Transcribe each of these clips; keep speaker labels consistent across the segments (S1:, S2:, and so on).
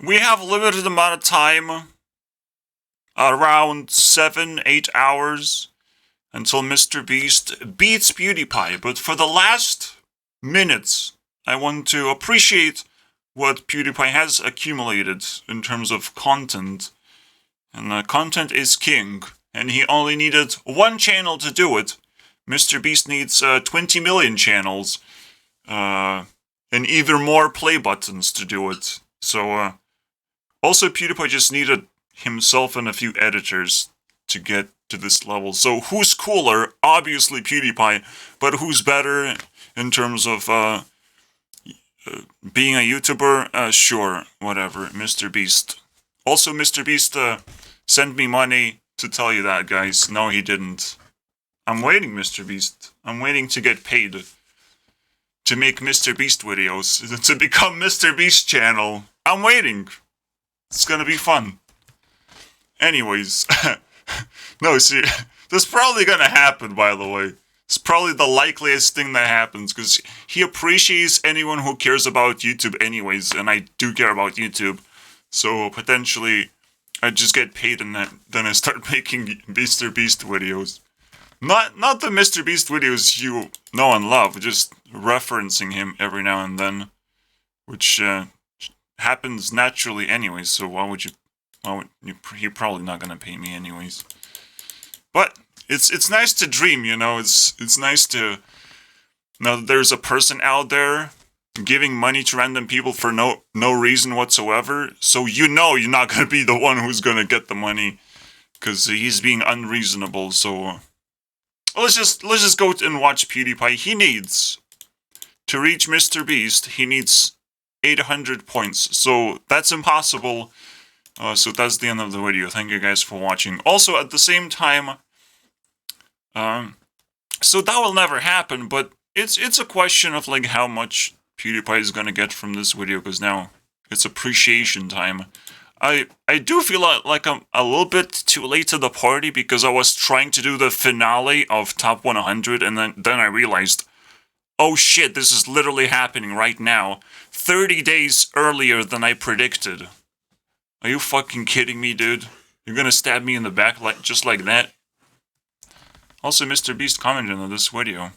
S1: we have a limited amount of time, around 7-8 hours, until MrBeast beats PewDiePie. But for the last minutes, I want to appreciate what PewDiePie has accumulated in terms of content. And content is king, and he only needed one channel to do it. MrBeast needs 20 million channels, and even more play buttons to do it. So, also PewDiePie just needed himself and a few editors to get to this level. So who's cooler? Obviously PewDiePie, but who's better in terms of being a YouTuber? Sure, whatever, MrBeast. Also, MrBeast sent me money to tell you that, guys. No, he didn't. I'm waiting, MrBeast. I'm waiting to get paid to make MrBeast videos, to become MrBeast channel. I'm waiting. It's gonna be fun. Anyways, no, see, that's probably gonna happen, by the way. It's probably the likeliest thing that happens, because he appreciates anyone who cares about YouTube anyways, and I do care about YouTube. So, potentially, I just get paid and then I start making MrBeast videos. Not the MrBeast videos you know and love, just referencing him every now and then, which happens naturally anyways, so why would you, you're probably not gonna pay me anyways. But it's nice to dream, you know, it's nice to know that there's a person out there giving money to random people for no reason whatsoever, so you know you're not gonna be the one who's gonna get the money, because he's being unreasonable, so let's just go and watch PewDiePie. He needs to reach MrBeast, he needs 800 points, so that's impossible. So that's the end of the video. Thank you guys for watching. Also, at the same time, so that will never happen, but it's a question of like how much PewDiePie is gonna get from this video, because now it's appreciation time. I do feel like I'm a little bit too late to the party, because I was trying to do the finale of Top 100, and then I realized, oh shit, this is literally happening right now, 30 days earlier than I predicted. Are you fucking kidding me, dude? You're gonna stab me in the back just like that? Also, MrBeast commented on this video.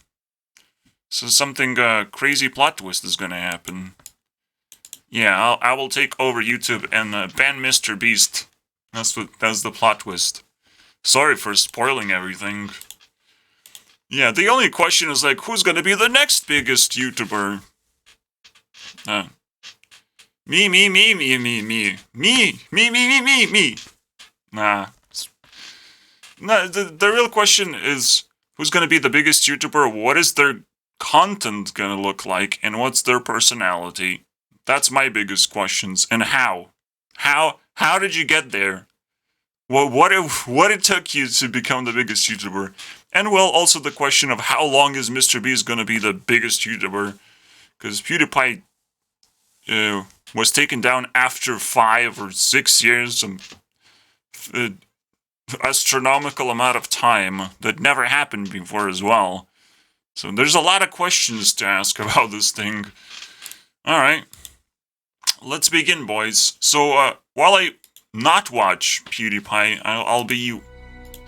S1: So something crazy plot twist is gonna happen. Yeah, I will take over YouTube and ban MrBeast. That's the plot twist. Sorry for spoiling everything. Yeah, the only question is like, who's gonna be the next biggest YouTuber? Me. Nah. No, the real question is, who's gonna be the biggest YouTuber, what is their content gonna look like, and what's their personality? That's my biggest questions. And how? How did you get there? What it took you to become the biggest YouTuber? And well, also the question of how long is MrBeast gonna be the biggest YouTuber? Because PewDiePie was taken down after 5 or 6 years, some astronomical amount of time that never happened before as well. So there's a lot of questions to ask about this thing. Alright, let's begin, boys. So while I not watch PewDiePie,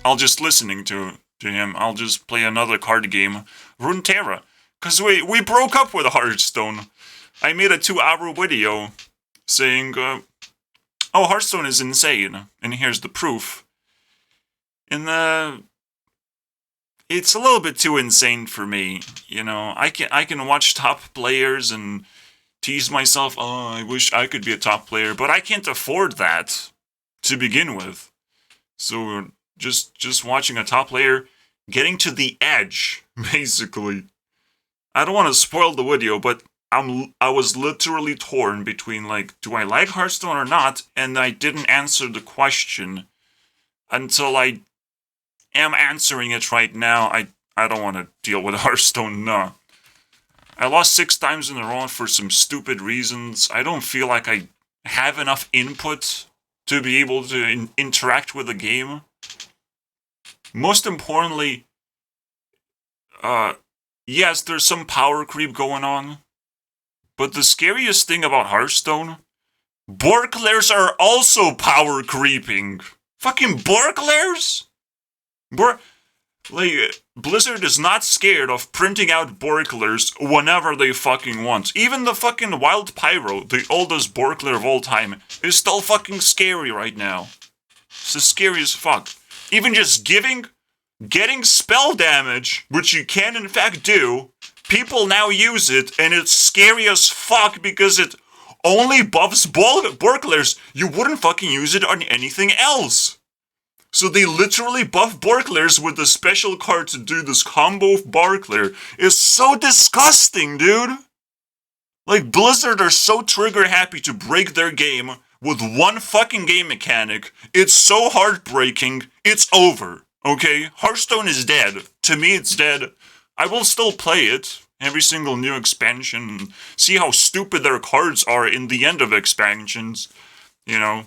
S1: I'll just listening to him. I'll just play another card game, Runeterra. Because we broke up with Hearthstone. I made a 2-hour video saying, oh, Hearthstone is insane, and here's the proof. And it's a little bit too insane for me, you know. I can watch top players and tease myself, oh, I wish I could be a top player, but I can't afford that to begin with. So just watching a top player getting to the edge, basically. I don't want to spoil the video, but I was literally torn between, like, do I like Hearthstone or not? And I didn't answer the question until I am answering it right now. I don't want to deal with Hearthstone, no. I lost 6 times in a row for some stupid reasons. I don't feel like I have enough input to be able to interact with the game. Most importantly, yes, there's some power creep going on, but the scariest thing about Hearthstone, Borklers are also power creeping. Fucking Borklers? Blizzard is not scared of printing out Borklers whenever they fucking want. Even the fucking Wild Pyro, the oldest Borkler of all time, is still fucking scary right now. It's scary as fuck. Even just getting spell damage, which you can in fact do, people now use it, and it's scary as fuck because it only buffs Borklers. You wouldn't fucking use it on anything else. So they literally buff Borklers with a special card to do this combo of Borkler. It's so disgusting, dude. Like, Blizzard are so trigger happy to break their game with one fucking game mechanic. It's so heartbreaking. It's over, okay? Hearthstone is dead. To me, it's dead. I will still play it. Every single new expansion. And see how stupid their cards are in the end of expansions. You know.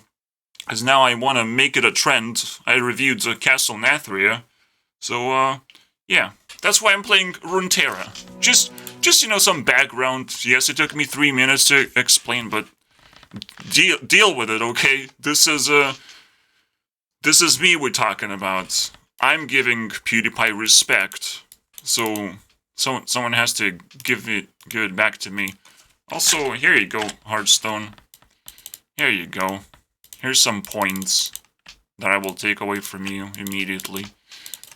S1: Because now I want to make it a trend. I reviewed Castle Nathria. So, yeah. That's why I'm playing Runeterra. Just, some background. Yes, it took me 3 minutes to explain, but deal with it, okay? This is me we're talking about. I'm giving PewDiePie respect. So someone has to give it back to me. Also, here you go, Hearthstone. Here you go. Here's some points that I will take away from you immediately.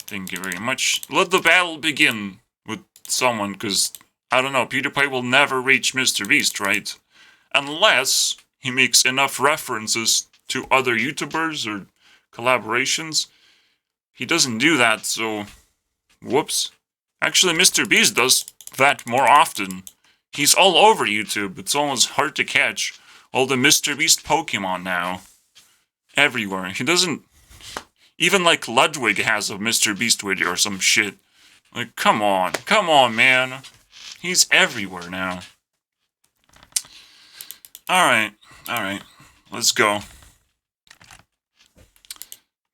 S1: Thank you very much. Let the battle begin with someone, because, I don't know, PewDiePie will never reach MrBeast, right? Unless he makes enough references to other YouTubers or collaborations. He doesn't do that, so... Whoops. Actually, MrBeast does that more often. He's all over YouTube. It's almost hard to catch all the MrBeast Pokemon now. Everywhere. He doesn't... Even like Ludwig has a MrBeast video or some shit. Like, come on, man. He's everywhere now. Alright, let's go.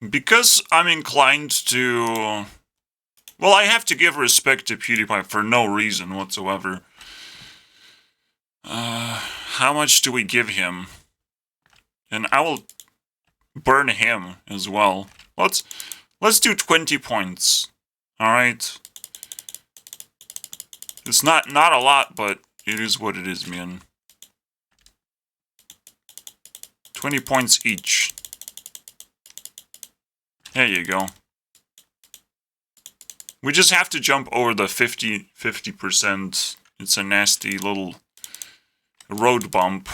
S1: Because I'm inclined to... Well, I have to give respect to PewDiePie for no reason whatsoever. How much do we give him? And I will burn him as well. Let's do 20 points. Alright. It's not a lot, but it is what it is, man. 20 points each. There you go. We just have to jump over the 50%. It's a nasty little road bump.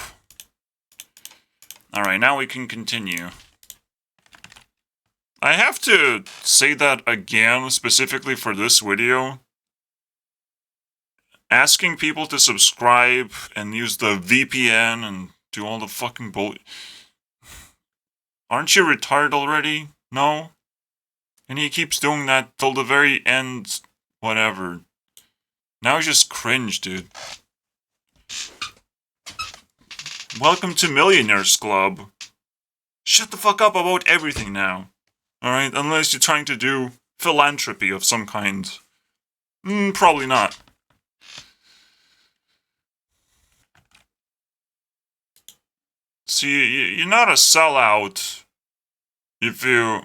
S1: Alright, now we can continue. I have to say that again, specifically for this video. Asking people to subscribe and use the VPN and do all the fucking bull... Aren't you retarded already? No? And he keeps doing that till the very end, whatever. Now he's just cringe, dude. Welcome to Millionaires Club. Shut the fuck up about everything now. Alright, unless you're trying to do philanthropy of some kind. Probably not. See, you're not a sellout if you...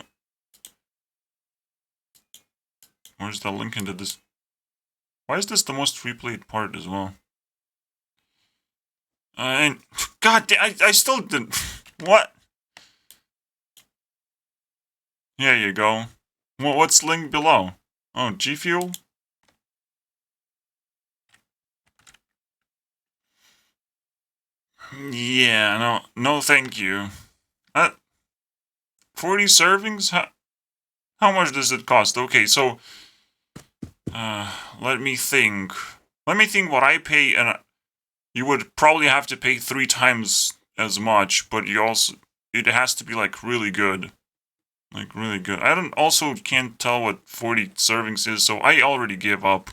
S1: Where's the link into this? Why is this the most replayed part as well? And God damn, I still didn't... What? Here you go. What's linked below? Oh, G Fuel? Yeah, no thank you. 40 servings? How much does it cost? Okay, so... let me think. Let me think what I pay, and you would probably have to pay 3 times as much, but you also... It has to be, like, really good. Like, really good. I can't tell what 40 servings is, so I already give up.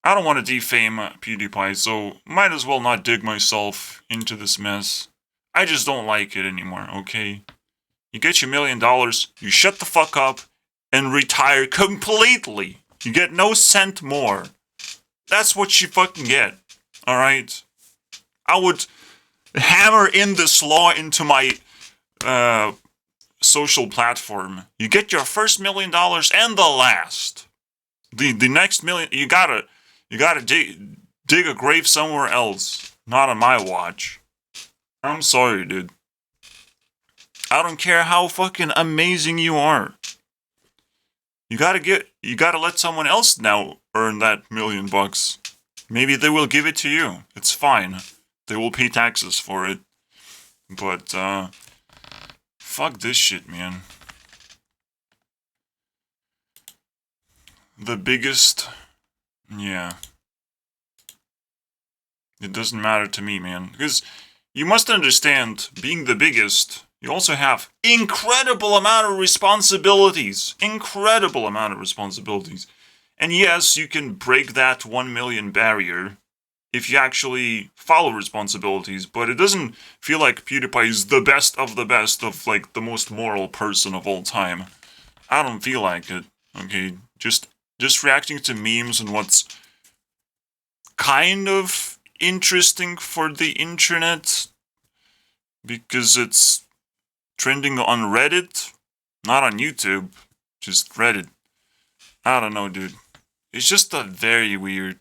S1: I don't want to defame PewDiePie, so might as well not dig myself into this mess. I just don't like it anymore, okay? You get your $1 million, you shut the fuck up, and retire completely. You get no cent more. That's what you fucking get, alright? hammer in this law into my social platform. You get your first $1 million and the last. The next million, you gotta dig a grave somewhere else. Not on my watch. I'm sorry, dude. I don't care how fucking amazing you are. You gotta let someone else now earn that $1 million. Maybe they will give it to you. It's fine. They will pay taxes for it. But, fuck this shit, man. The biggest... Yeah. It doesn't matter to me, man. Because you must understand, being the biggest, you also have incredible amount of responsibilities. Incredible amount of responsibilities. And yes, you can break that 1 million barrier if you actually follow responsibilities, but it doesn't feel like PewDiePie is the best, of like the most moral person of all time. I don't feel like it. Okay, just reacting to memes and what's kind of interesting for the internet because it's trending on Reddit, not on YouTube, just Reddit. I don't know, dude. It's just a very weird.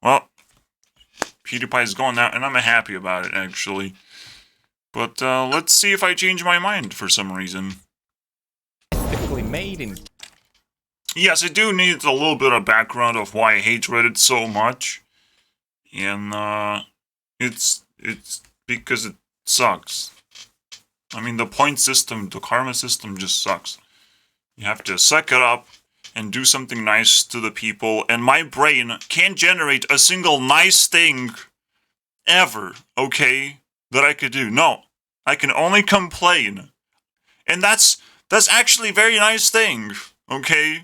S1: Well, PewDiePie's gone now, and I'm happy about it, actually. But, let's see if I change my mind for some reason.
S2: Made in...
S1: Yes, I do need a little bit of background of why I hate Reddit so much. And, it's because it sucks. I mean, the point system, the karma system just sucks. You have to suck it up and do something nice to the people, and my brain can't generate a single nice thing ever, okay, that I could do. No, I can only complain. And that's actually a very nice thing, okay?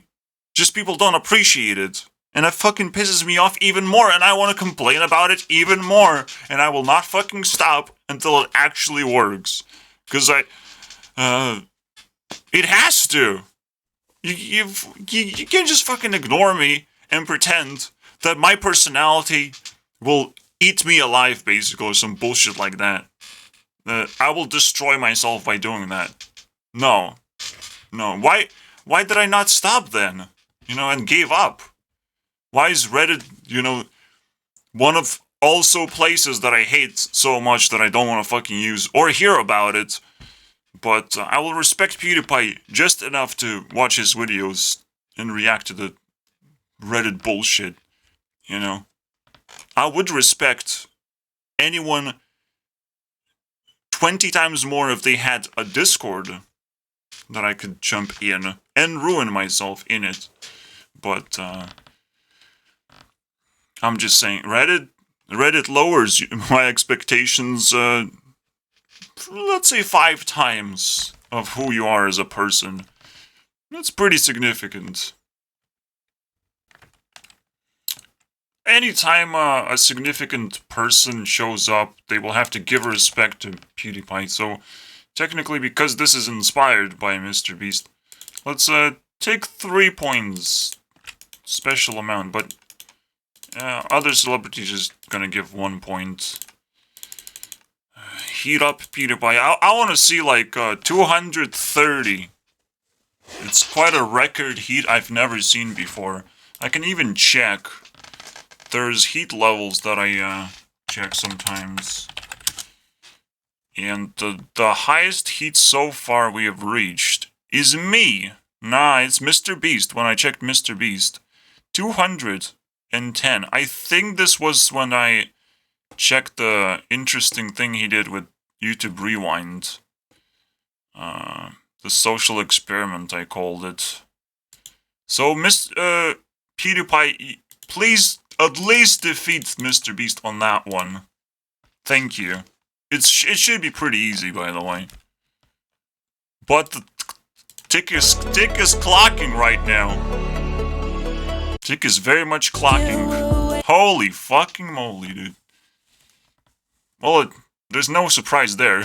S1: Just people don't appreciate it. And that fucking pisses me off even more, and I want to complain about it even more. And I will not fucking stop until it actually works. Because it has to. You can't just fucking ignore me and pretend that my personality will eat me alive, basically, or some bullshit like that. I will destroy myself by doing that. No. Why did I not stop then? And gave up? Why is Reddit, one of also places that I hate so much that I don't want to fucking use or hear about it? But I will respect PewDiePie just enough to watch his videos and react to the Reddit bullshit, I would respect anyone 20 times more if they had a Discord that I could jump in and ruin myself in it. But, I'm just saying, Reddit lowers my expectations, let's say 5 times of who you are as a person. That's pretty significant. Anytime a significant person shows up, they will have to give respect to PewDiePie. So, technically, because this is inspired by MrBeast, let's take 3 points. Special amount, but other celebrities is gonna give 1 point. Heat up PewDiePie. I want to see like 230. It's quite a record heat I've never seen before. I can even check. There's heat levels that I check sometimes. And the highest heat so far we have reached is me. Nah, it's MrBeast when I checked MrBeast. 210. I think this was when I checked the interesting thing he did with YouTube Rewind. The social experiment, I called it. So, PewDiePie, please at least defeat MrBeast on that one. Thank you. It should be pretty easy, by the way. But the tick is clocking right now. Tick is very much clocking. Holy fucking moly, dude. Well, there's no surprise there.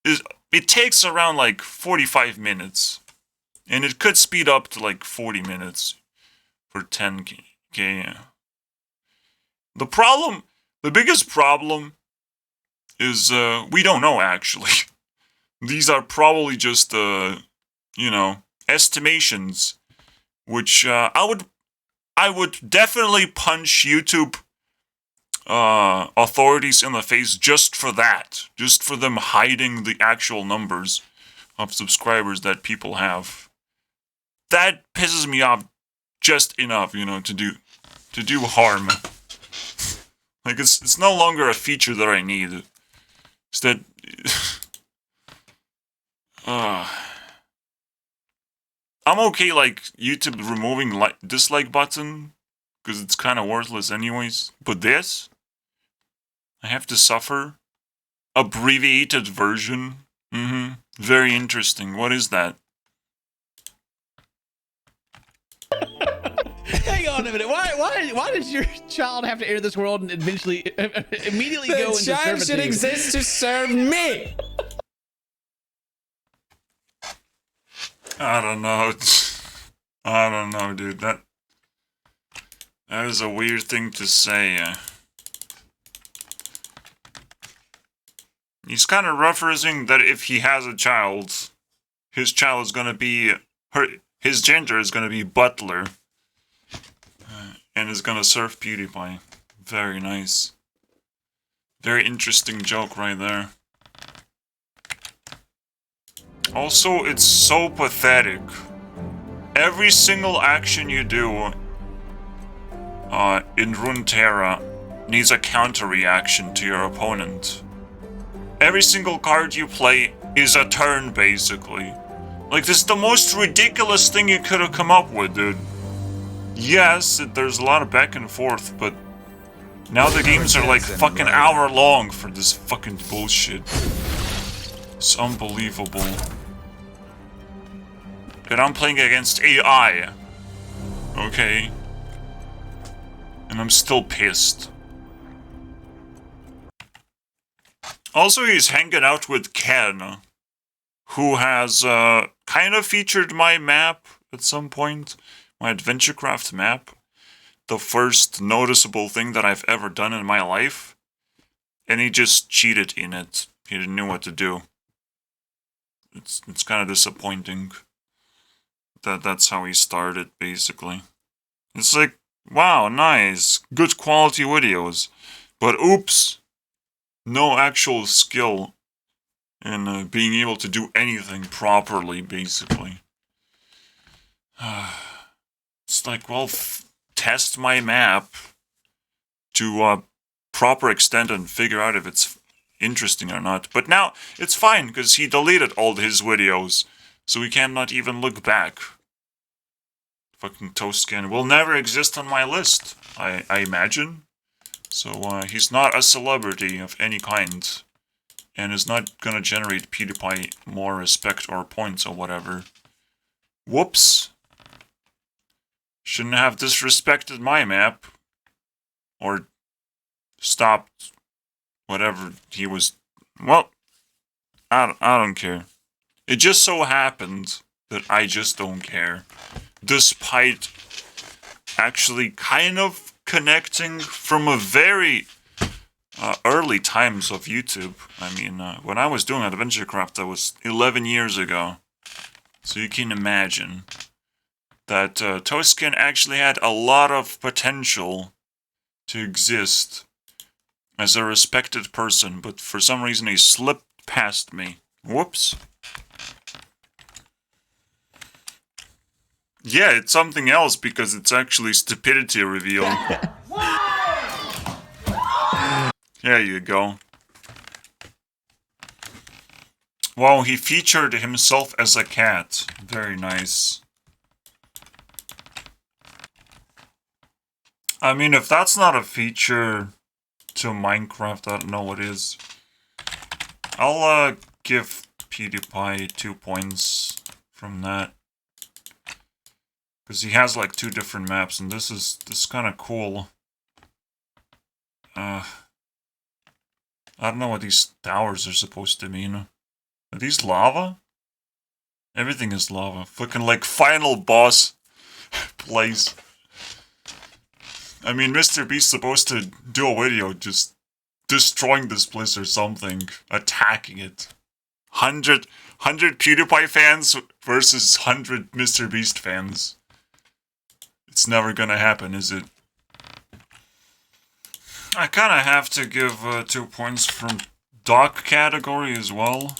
S1: It takes around like 45 minutes. And it could speed up to like 40 minutes for 10k. The biggest problem is we don't know actually. These are probably just estimations, which I would definitely punch YouTube authorities in the face just for that, just for them hiding the actual numbers of subscribers that people have. That pisses me off just enough, to do harm. Like it's no longer a feature that I need. It's that I'm okay like YouTube removing dislike button because it's kind of worthless anyways. But this, I have to suffer. Abbreviated version. Very interesting. What is that?
S3: Hang on a minute. Why does your child have to enter this world and eventually immediately go into
S2: The child
S3: servitude?
S2: should exist to serve me.
S1: I don't know. I don't know, dude. That is a weird thing to say. He's kind of referencing that if he has a child, his child is gonna be his gender is gonna be butler, and is gonna serve PewDiePie. Very nice. Very interesting joke right there. Also, it's so pathetic. Every single action you do in Runeterra needs a counter reaction to your opponent. Every single card you play is a turn, basically. Like, this is the most ridiculous thing you could have come up with, dude. Yes, there's a lot of back and forth, but now the games are like fucking hour long for this fucking bullshit. It's unbelievable. And I'm playing against AI. Okay. And I'm still pissed. Also, he's hanging out with Ken, who has kind of featured my map at some point. My AdventureCraft map. The first noticeable thing that I've ever done in my life. And he just cheated in it. He didn't know what to do. It's kind of disappointing. That's how he started, basically. It's like, wow, nice, good quality videos. But oops, no actual skill in being able to do anything properly, basically. It's like, well, test my map to a proper extent and figure out if it's interesting or not. But now, it's fine, because he deleted all his videos. So we cannot even look back. Fucking Toastscan will never exist on my list, I imagine. So he's not a celebrity of any kind. And is not gonna generate PewDiePie more respect or points or whatever. Whoops. Shouldn't have disrespected my map. Or stopped whatever he was... Well, I don't care. It just so happened that I just don't care. Despite actually kind of connecting from a very early times of YouTube. I mean, when I was doing AdventureCraft, that was 11 years ago. So you can imagine that Toastscan actually had a lot of potential to exist as a respected person, but for some reason he slipped past me. Whoops. Yeah, it's something else because it's actually stupidity reveal. There you go. Wow, he featured himself as a cat. Very nice. I mean, if that's not a feature to Minecraft, I don't know what is. I'll give PewDiePie 2 points from that. Because he has like 2 different maps, and this is kind of cool. I don't know what these towers are supposed to mean. Are these lava? Everything is lava. Fucking like final boss place. I mean, MrBeast's supposed to do a video just destroying this place or something, attacking it. 100 PewDiePie fans versus 100 MrBeast fans. It's never gonna happen, is it? I kinda have to give 2 points from dog category as well.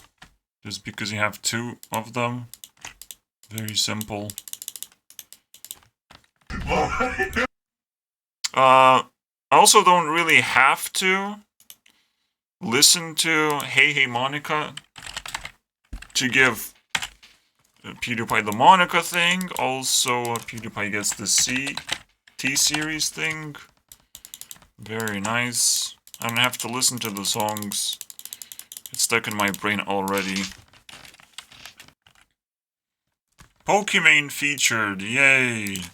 S1: Just because you have 2 of them. Very simple. I also don't really have to listen to Hey Hey Monica to give PewDiePie the Monica thing. Also, PewDiePie gets the T-Series thing. Very nice. I don't have to listen to the songs. It's stuck in my brain already. Pokimane featured, yay!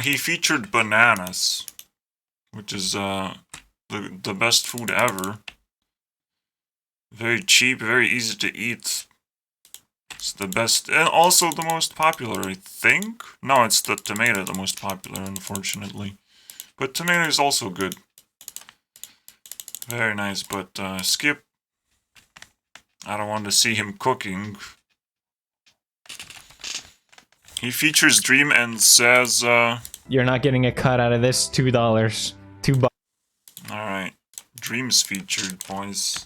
S1: He featured bananas, which is the best food ever. Very cheap, very easy to eat. It's the best, and also the most popular, I think? No, it's the tomato, the most popular, unfortunately. But tomato is also good. Very nice, but skip. I don't want to see him cooking. He features Dream and says,
S2: You're not getting a cut out of this. $2. $2.
S1: Alright. Dream's featured, boys.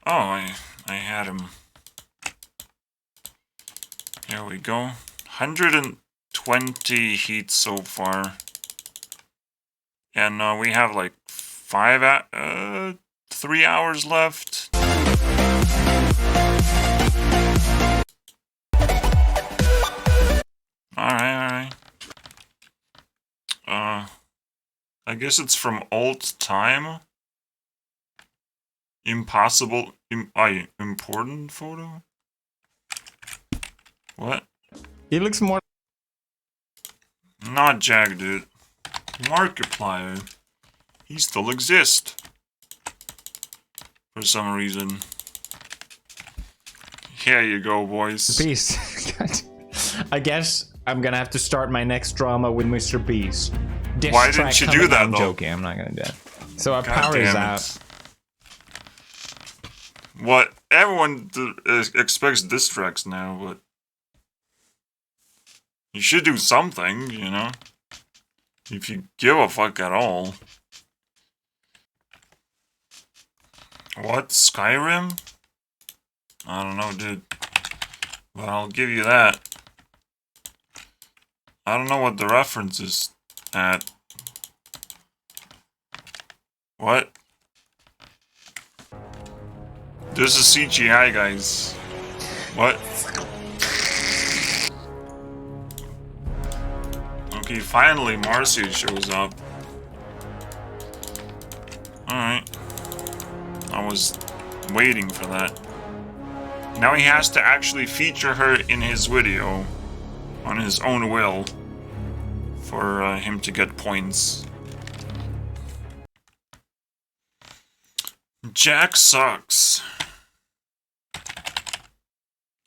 S1: Oh, I had him. There we go. 120 heat so far. And we have like 3 hours left. Alright. I guess it's from old time. Important photo? What?
S2: He looks more.
S1: Not Jack, dude. Markiplier. He still exists. For some reason. Here you go, boys.
S2: Beast. I guess I'm gonna have to start my next drama with MrBeast.
S1: Why didn't you do that,
S2: I'm
S1: though?
S2: joking, I'm not gonna do that. So our
S1: God
S2: power is
S1: damn
S2: out.
S1: it. What? Everyone expects diss tracks now, but... You should do something, you know? If you give a fuck at all. What? Skyrim? I don't know, dude. But I'll give you that. I don't know what the reference is at. What? This is CGI, guys. What? Okay, finally Marcia shows up. Alright. I was waiting for that. Now he has to actually feature her in his video. On his own will. For him to get points. Jack sucks.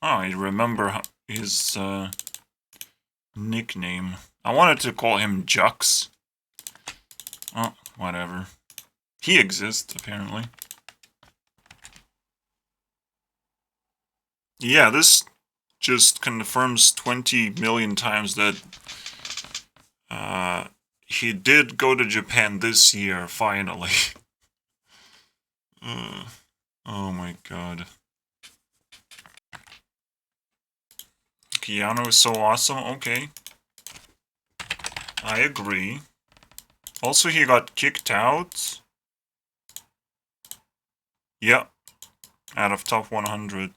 S1: Oh, I remember his nickname. I wanted to call him Jux. Oh, whatever. He exists, apparently. Yeah, this just confirms 20 million times that he did go to Japan this year, finally. Oh my god. Keanu is so awesome, okay. I agree. Also, he got kicked out. Yep. Out of top 100.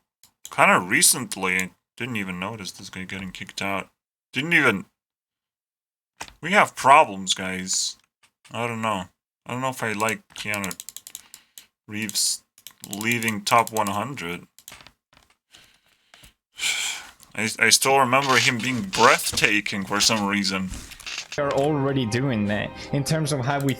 S1: Kind of recently, I didn't even notice this guy getting kicked out. Didn't even... We have problems, guys. I don't know. I don't know if I like Keanu Reeves leaving top 100. I still remember him being breathtaking for some reason.
S2: We're already doing that in terms of how we.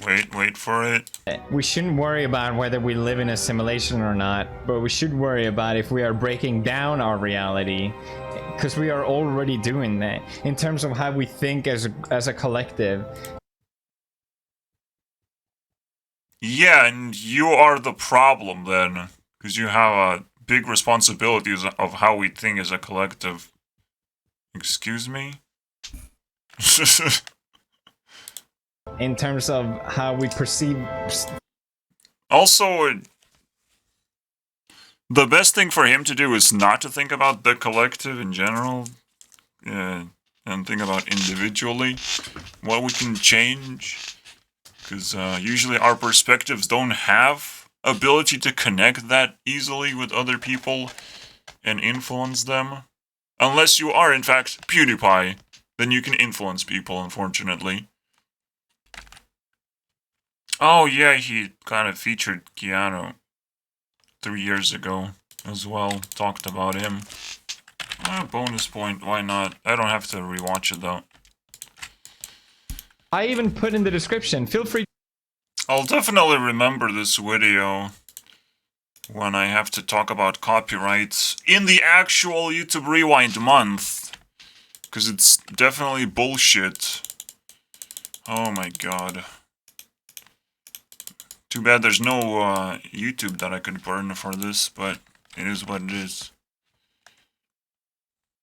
S1: Wait for it.
S2: We shouldn't worry about whether we live in a simulation or not, but we should worry about if we are breaking down our reality, because we are already doing that in terms of how we think as a collective.
S1: Yeah, and you are the problem then, because you have big responsibilities of how we think as a collective. Excuse me?
S2: In terms of how we perceive.
S1: Also, the best thing for him to do is not to think about the collective in general, and think about individually what we can change. Because usually our perspectives don't have ability to connect that easily with other people and influence them. Unless you are, in fact, Pewdiepie, then you can influence people, unfortunately. Oh yeah, he kind of featured Keanu 3 years ago as well. Talked about him. Bonus point, why not? I don't have to rewatch it though.
S2: I even put in the description. Feel free.
S1: I'll definitely remember this video when I have to talk about copyrights in the actual YouTube Rewind month. Because it's definitely bullshit. Oh my god. Too bad there's no YouTube that I could burn for this, but it is what it is.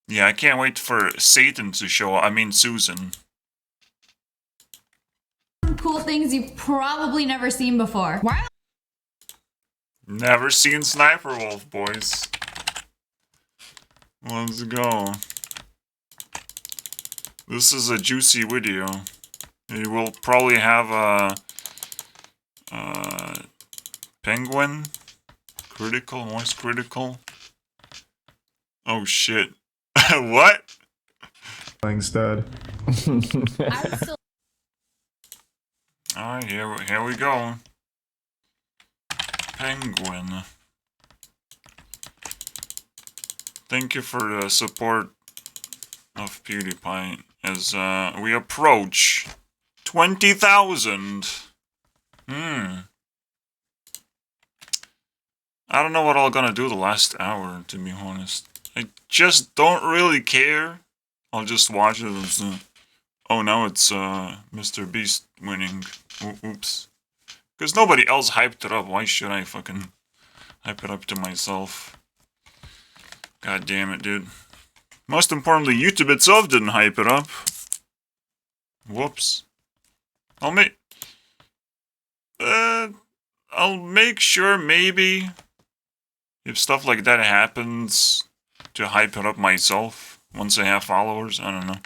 S1: Yeah, I can't wait for Satan to show up. I mean, Susan.
S4: Cool things you've probably never seen before. Why?
S1: Never seen Sniper Wolf, boys. Let's go. This is a juicy video. It will probably have a penguin, critical, moist critical. Oh shit! What?
S2: Instead.
S1: Alright, here we go. Penguin. Thank you for the support of PewDiePie as we approach 20,000. I don't know what I'm gonna do the last hour, to be honest. I just don't really care. I'll just watch it as oh, now it's MrBeast winning. Oops. Because nobody else hyped it up. Why should I fucking hype it up to myself? God damn it, dude. Most importantly, YouTube itself didn't hype it up. Whoops. I'll make sure maybe if stuff like that happens to hype it up myself once I have followers. I don't know.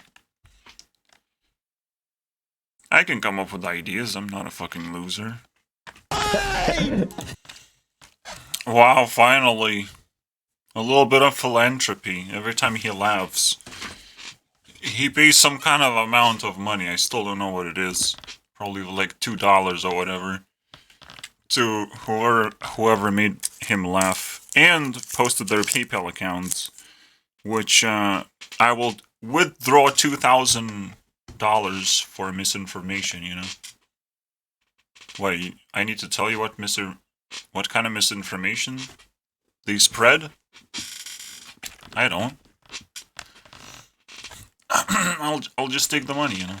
S1: I can come up with ideas. I'm not a fucking loser. Wow, finally. A little bit of philanthropy. Every time he laughs, he pays some kind of amount of money. I still don't know what it is. Probably like $2 or whatever. To whoever made him laugh. And posted their PayPal accounts. Which I will withdraw $2,000 for misinformation, you know? Wait, I need to tell you what kind of misinformation they spread? I don't. I'll just take the money, you know.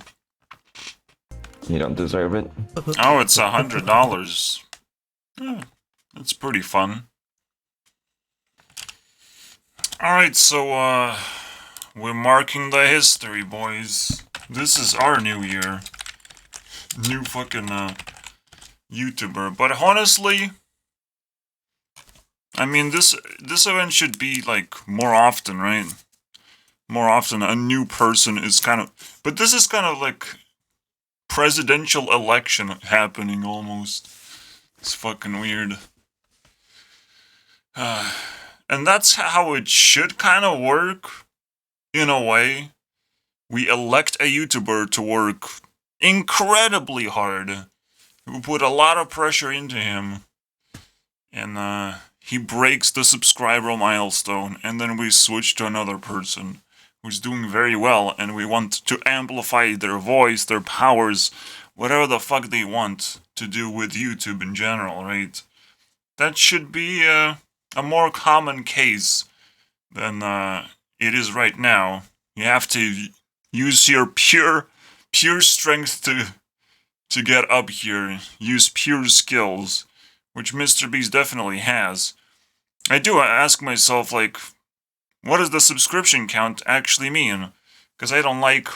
S5: You don't deserve it.
S1: Oh, it's $100. Yeah, that's pretty fun. Alright, so we're marking the history, boys. This is our new year. New fucking YouTuber. But honestly, I mean, this event should be, like, more often, right? More often, a new person is kind of... But this is kind of, like, presidential election happening, almost. It's fucking weird. And that's how it should kind of work, in a way. We elect a YouTuber to work incredibly hard. We put a lot of pressure into him. And, he breaks the subscriber milestone, and then we switch to another person who's doing very well, and we want to amplify their voice, their powers, whatever the fuck they want to do with YouTube in general, right? That should be a more common case than it is right now. You have to use your pure strength to get up here. Use pure skills, which MrBeast definitely has. I do ask myself, like, what does the subscription count actually mean? Because I don't like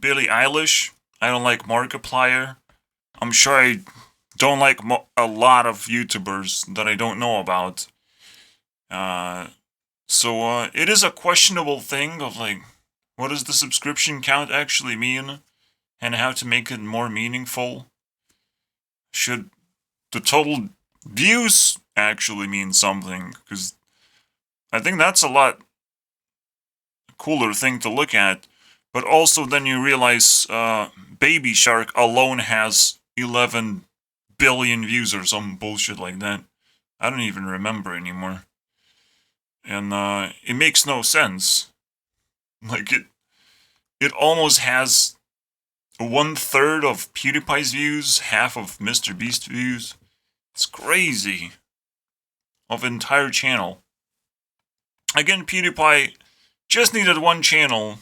S1: Billie Eilish. I don't like Markiplier. I'm sure I don't like a lot of YouTubers that I don't know about. So it is a questionable thing of, like, what does the subscription count actually mean? And how to make it more meaningful? Should the total views actually mean something? Because I think that's a lot cooler thing to look at. But also then you realize Baby Shark alone has 11 billion views or some bullshit like that. I don't even remember anymore. And it makes no sense. Like, it almost has 1/3 of PewDiePie's views, half of MrBeast views. It's crazy. Of entire channel. Again, PewDiePie just needed one channel.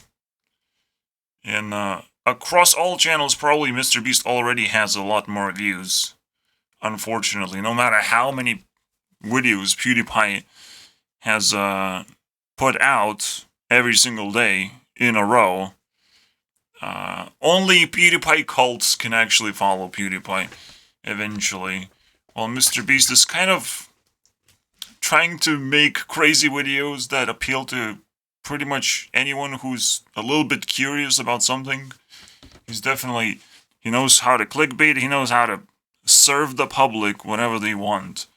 S1: And across all channels, probably MrBeast already has a lot more views. Unfortunately, no matter how many videos PewDiePie has put out every single day in a row, only PewDiePie cults can actually follow PewDiePie eventually. While MrBeast is kind of trying to make crazy videos that appeal to pretty much anyone who's a little bit curious about something. He knows how to clickbait, he knows how to serve the public whatever they want.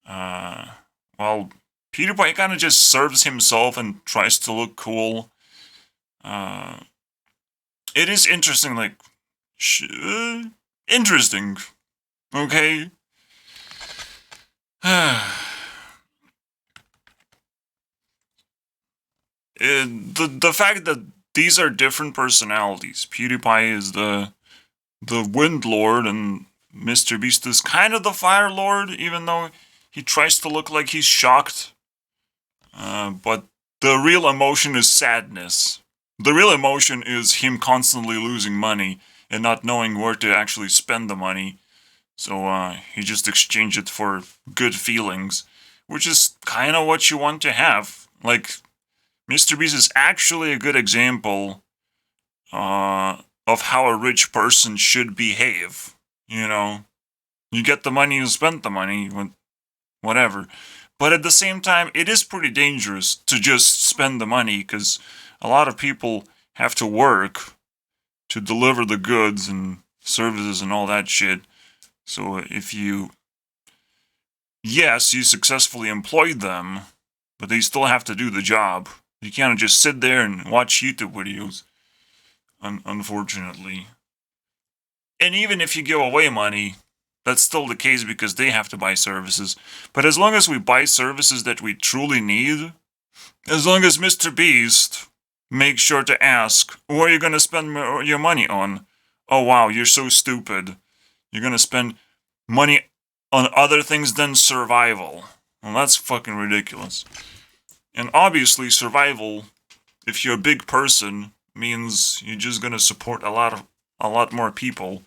S1: While PewDiePie kind of just serves himself and tries to look cool. It is interesting, like, interesting, okay? The fact that these are different personalities. PewDiePie is the Wind Lord, and MrBeast is kind of the Fire Lord, even though he tries to look like he's shocked. But the real emotion is sadness. The real emotion is him constantly losing money and not knowing where to actually spend the money. So he just exchanged it for good feelings, which is kind of what you want to have. Like, MrBeast is actually a good example of how a rich person should behave. You know, you get the money, you spend the money, whatever. But at the same time, it is pretty dangerous to just spend the money, because a lot of people have to work to deliver the goods and services and all that shit. So if you successfully employed them, but they still have to do the job. You can't just sit there and watch YouTube videos, unfortunately. And even if you give away money, that's still the case because they have to buy services. But as long as we buy services that we truly need, as long as MrBeast makes sure to ask, what are you going to spend your money on? Oh wow, you're so stupid. You're going to spend money on other things than survival. Well, that's fucking ridiculous. And obviously, survival, if you're a big person, means you're just going to support a lot more people.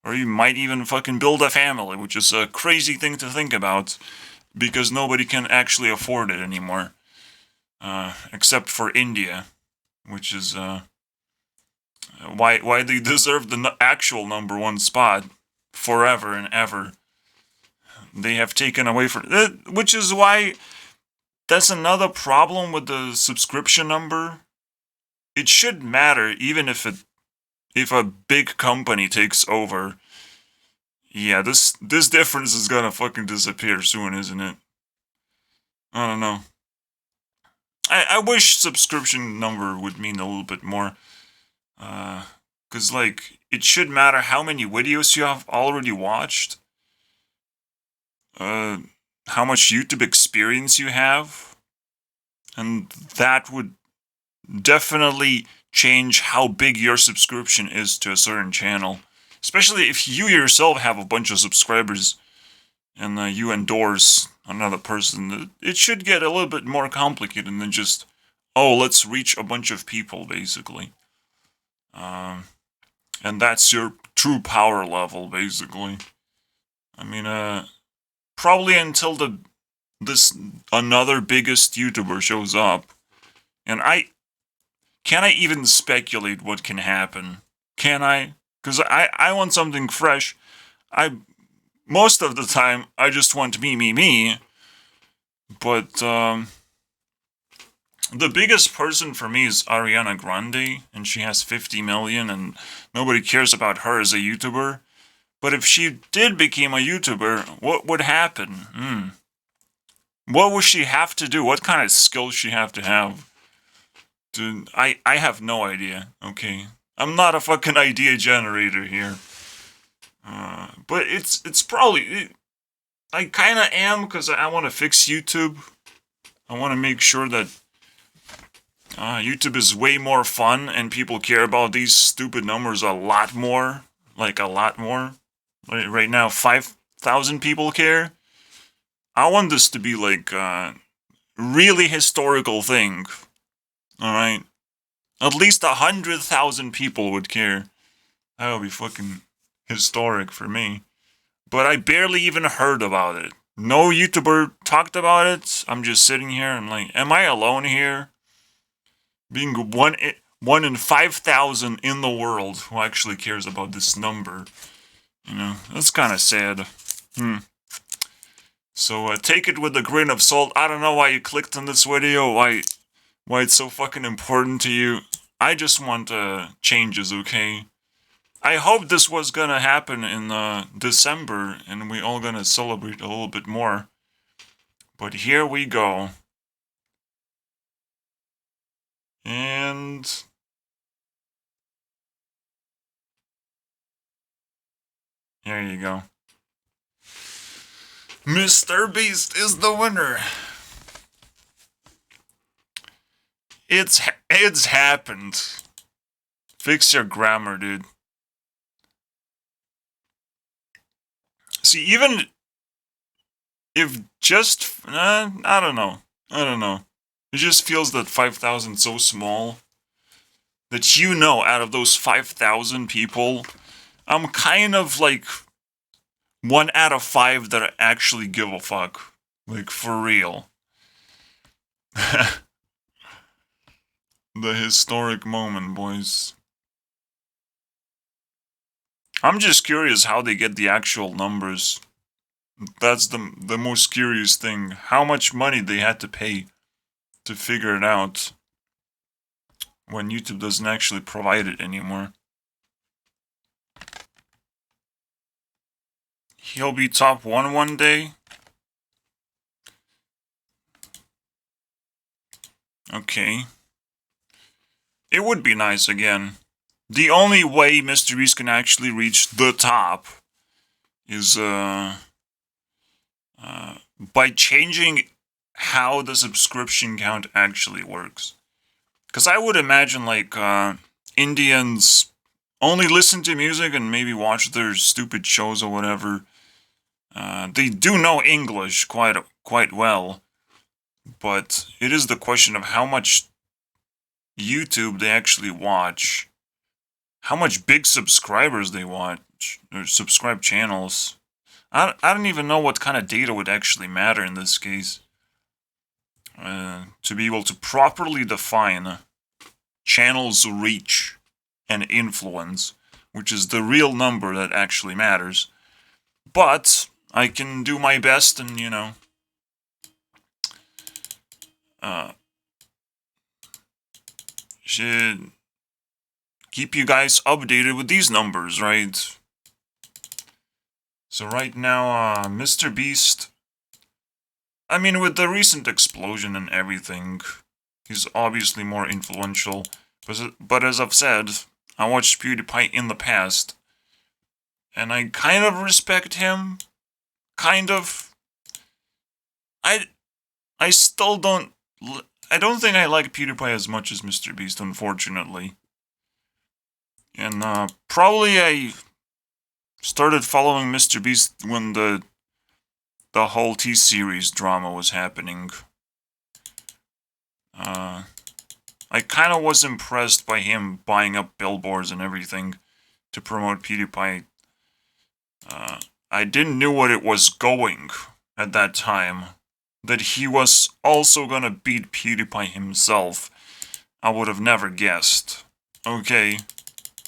S1: Or you might even fucking build a family, which is a crazy thing to think about, because nobody can actually afford it anymore. Except for India, which is why they deserve the actual #1 spot forever and ever. They have taken away from it, which is why that's another problem with the subscription number. It should matter even if a big company takes over. Yeah, this difference is gonna fucking disappear soon, isn't it? I don't know. I wish subscription number would mean a little bit more. Cause like, it should matter how many videos you have already watched. How much YouTube experience you have. And that would definitely change how big your subscription is to a certain channel. Especially if you yourself have a bunch of subscribers and you endorse another person. It should get a little bit more complicated than just, oh, let's reach a bunch of people, basically. And that's your true power level, basically. I mean, probably until this another biggest YouTuber shows up. And can I even speculate what can happen? Can I? Because I want something fresh. Most of the time, I just want me. But, the biggest person for me is Ariana Grande, and she has 50 million, and nobody cares about her as a YouTuber. But if she did become a YouTuber, what would happen? What would she have to do? What kind of skills she have to have? I have no idea, okay? I'm not a fucking idea generator here. But it's probably... I kinda am, because I want to fix YouTube. I want to make sure that YouTube is way more fun, and people care about these stupid numbers a lot more. Like, a lot more. Right now, 5,000 people care. I want this to be, like, a really historical thing. Alright? At least 100,000 people would care. That would be fucking historic for me. But I barely even heard about it. No YouTuber talked about it. I'm just sitting here and like, am I alone here? Being one in 5,000 in the world who actually cares about this number. You know, that's kind of sad. So take it with a grain of salt. I don't know why you clicked on this video, why it's so fucking important to you. I just want changes, okay? I hope this was gonna happen in December, and we all gonna celebrate a little bit more. But here we go. And... here you go. MrBeast is the winner. It's happened. Fix your grammar, dude. See, even if just... I don't know. It just feels that 5,000 so small that out of those 5,000 people, I'm kind of like 1 out of 5 that actually give a fuck. Like, for real. The historic moment, boys. I'm just curious how they get the actual numbers. That's the most curious thing. How much money they had to pay to figure it out when YouTube doesn't actually provide it anymore. He'll be top 1 one day. Okay. It would be nice again. The only way MrBeast can actually reach the top is by changing how the subscription count actually works. Because I would imagine, like, Indians only listen to music and maybe watch their stupid shows or whatever. They do know English quite well, but it is the question of how much YouTube they actually watch. How much big subscribers they watch, or subscribe channels. I don't even know what kind of data would actually matter in this case. To be able to properly define channels' reach and influence, which is the real number that actually matters. But I can do my best and, should keep you guys updated with these numbers, right? So right now, MrBeast, I mean, with the recent explosion and everything, he's obviously more influential. But as I've said, I watched Pewdiepie in the past, and I kind of respect him. Kind of. I still don't I don't think I like PewDiePie as much as MrBeast, unfortunately. And probably I started following MrBeast when the whole T-Series drama was happening. I kind of was impressed by him buying up billboards and everything to promote PewDiePie. I didn't know what it was going at that time. That he was also gonna beat PewDiePie himself. I would have never guessed. Okay,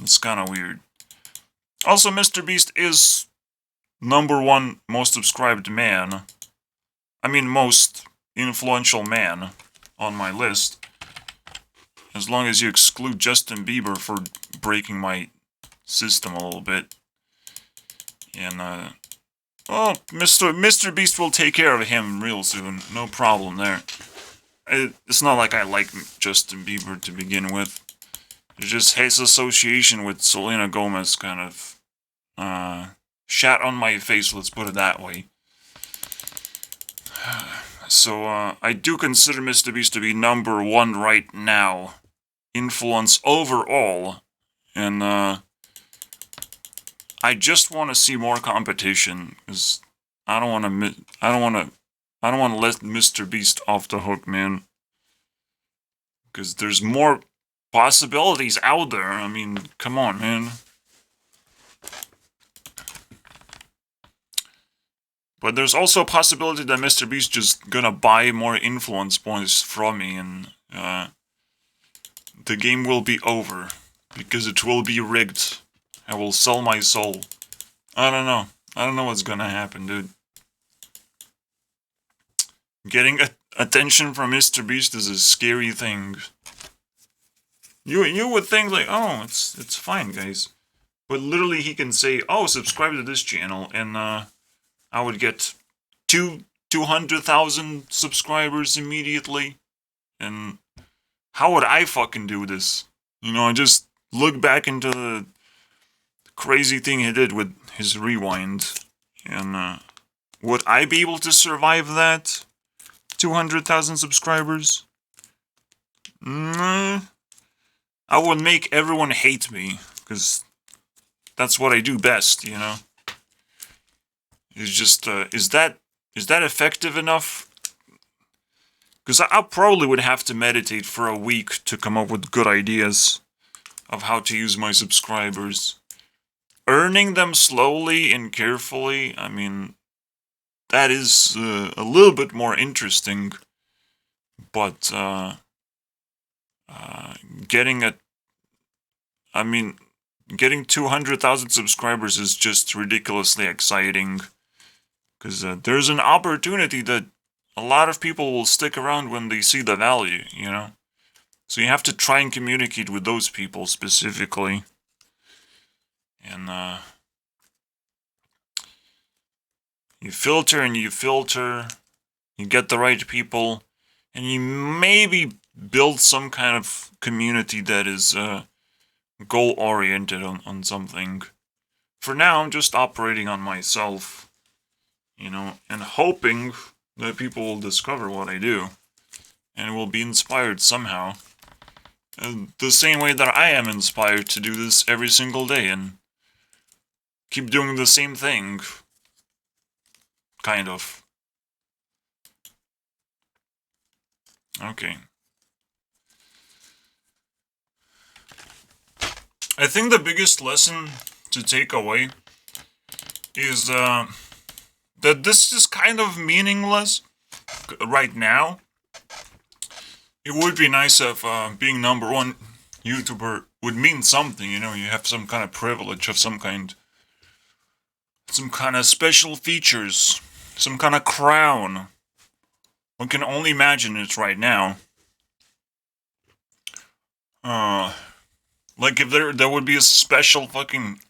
S1: it's kind of weird. Also, MrBeast is #1 most subscribed man. I mean, most influential man on my list. As long as you exclude Justin Bieber for breaking my system a little bit. And, well, MrBeast will take care of him real soon. No problem there. It's not like I like Justin Bieber to begin with. It's just his association with Selena Gomez kind of, shat on my face, let's put it that way. So, I do consider MrBeast to be #1 right now. Influence overall. And, I just want to see more competition, because I don't want to let MrBeast off the hook, man. Because there's more possibilities out there. I mean, come on, man. But there's also a possibility that MrBeast just gonna buy more influence points from me, and the game will be over. Because it will be rigged. I will sell my soul. I don't know. I don't know what's gonna happen, dude. Getting attention from MrBeast is a scary thing. You would think like, oh, it's fine, guys. But literally he can say, oh, subscribe to this channel, and I would get 200,000 subscribers immediately. And how would I fucking do this? You know, I just look back into the crazy thing he did with his rewind. And would I be able to survive that? 200,000 subscribers? Nah. I would make everyone hate me, because that's what I do best, you know? It's just, is that effective enough? Because I probably would have to meditate for a week to come up with good ideas of how to use my subscribers. Earning them slowly and carefully, I mean, that is a little bit more interesting. But, getting 200,000 subscribers is just ridiculously exciting. Because there's an opportunity that a lot of people will stick around when they see the value, you know? So you have to try and communicate with those people specifically. And, you filter and you filter, you get the right people, and you maybe build some kind of community that is, goal-oriented on something. For now, I'm just operating on myself, you know, and hoping that people will discover what I do, and will be inspired somehow. The same way that I am inspired to do this every single day, and keep doing the same thing. Kind of. Okay. I think the biggest lesson to take away is that this is kind of meaningless right now. It would be nice if being #1 YouTuber would mean something, you know, you have some kind of privilege of some kind of special features, some kind of crown. One can only imagine it right now. Like if there would be a special fucking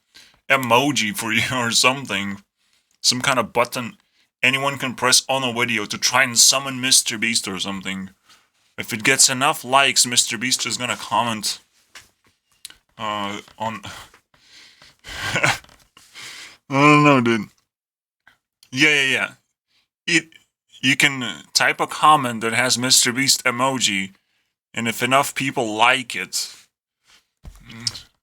S1: emoji for you or something. Some kind of button anyone can press on a video to try and summon MrBeast or something. If it gets enough likes, MrBeast is gonna comment on... I don't know, dude. Yeah. you can type a comment that has MrBeast emoji, and if enough people like it,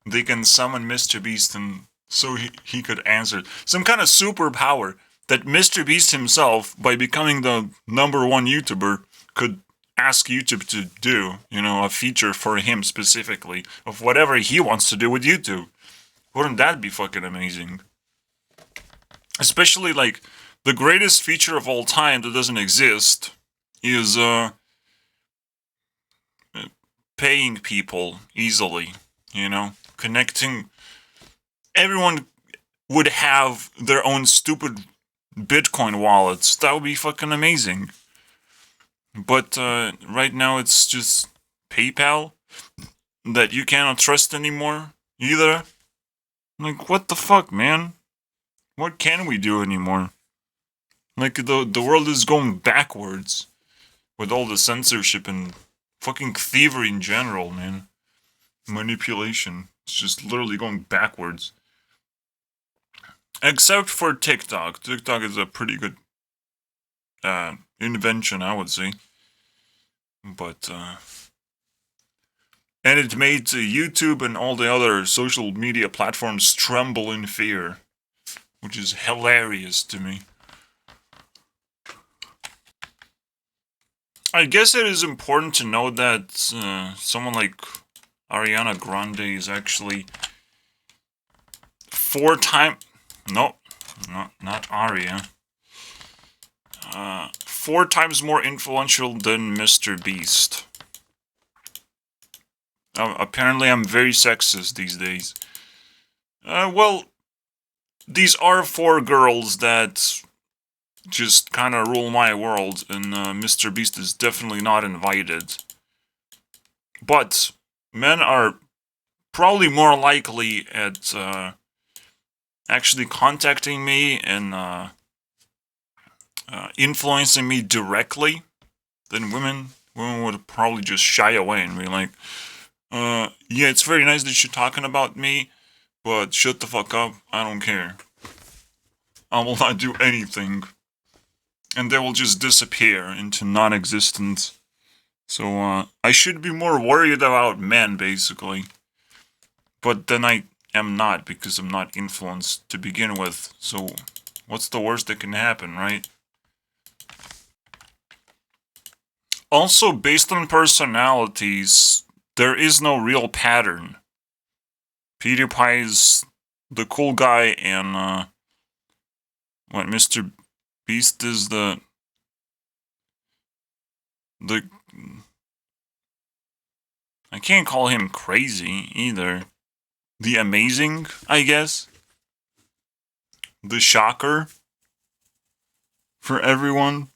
S1: they can summon MrBeast, and so he could answer. Some kind of superpower that MrBeast himself, by becoming the #1 YouTuber, could ask YouTube to do, you know, a feature for him specifically of whatever he wants to do with YouTube. Wouldn't that be fucking amazing? Especially, like, the greatest feature of all time that doesn't exist is, paying people easily, you know? Connecting. Everyone would have their own stupid Bitcoin wallets. That would be fucking amazing. But right now it's just PayPal that you cannot trust anymore either. Like, what the fuck, man? What can we do anymore? Like, the world is going backwards with all the censorship and fucking thievery in general, man. Manipulation. It's just literally going backwards. Except for TikTok. TikTok is a pretty good invention, I would say. But, and it made YouTube and all the other social media platforms tremble in fear, which is hilarious to me. I guess it is important to know that someone like Ariana Grande is actually 4 times... No, not Aria. 4 times more influential than MrBeast. Apparently I'm very sexist these days. Well, these are 4 girls that just kind of rule my world, and MrBeast is definitely not invited. But men are probably more likely at actually contacting me and influencing me directly than women. Women would probably just shy away and be like, yeah, it's very nice that you're talking about me, but shut the fuck up, I don't care. I will not do anything. And they will just disappear into non-existence. So, I should be more worried about men, basically. But then I am not, because I'm not influenced to begin with. So, what's the worst that can happen, right? Also, based on personalities, there is no real pattern. Pewdiepie is the cool guy, and, what, MrBeast is the... I can't call him crazy, either. The amazing, I guess. The shocker. For everyone.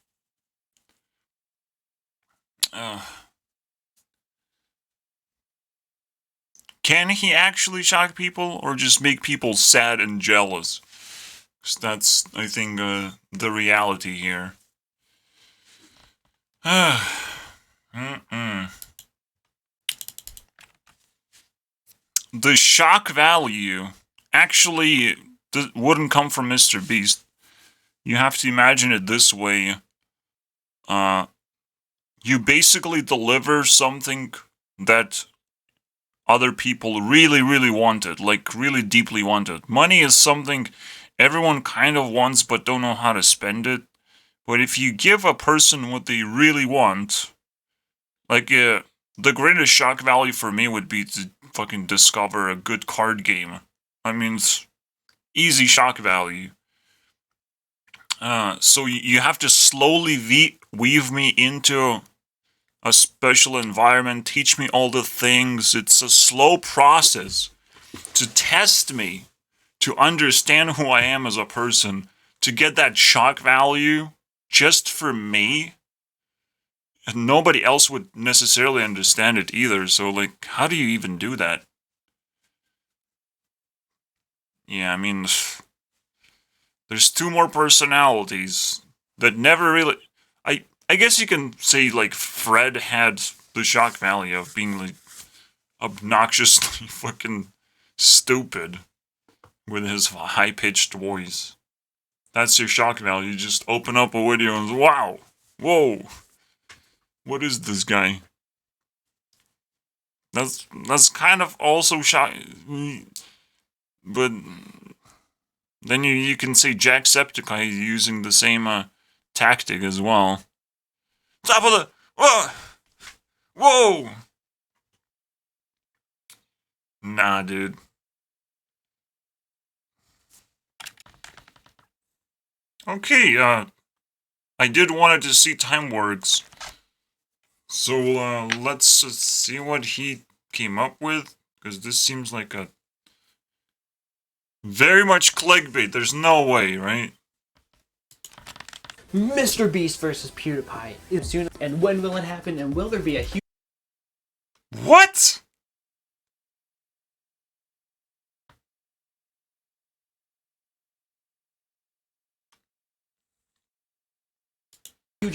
S1: Can he actually shock people, or just make people sad and jealous? 'Cause that's, I think, the reality here. The shock value actually wouldn't come from MrBeast. You have to imagine it this way. You basically deliver something that other people really, really wanted, like really deeply wanted. Money is something everyone kind of wants but don't know how to spend it. But if you give a person what they really want, like, the greatest shock value for me would be to fucking discover a good card game. I mean, it's easy shock value. So you have to slowly weave me into a special environment, teach me all the things. It's a slow process to test me, to understand who I am as a person, to get that shock value just for me. And nobody else would necessarily understand it either, so, like, how do you even do that? Yeah, I mean, there's 2 more personalities that never really... I guess you can say, like, Fred had the shock value of being, like, obnoxiously fucking stupid with his high-pitched voice. That's your shock value. You just open up a video and wow, Whoa. What is this guy? That's kind of also shocking. But then you can see Jacksepticeye using the same tactic as well. Top of the... Whoa! Whoa! Nah, dude. Okay, I did wanted to see Time Works. So, let's see what he came up with. Because this seems like a... very much clickbait. There's no way, right?
S6: MrBeast versus Pewdiepie is soon, and when will it happen? And will there be a huge
S1: What?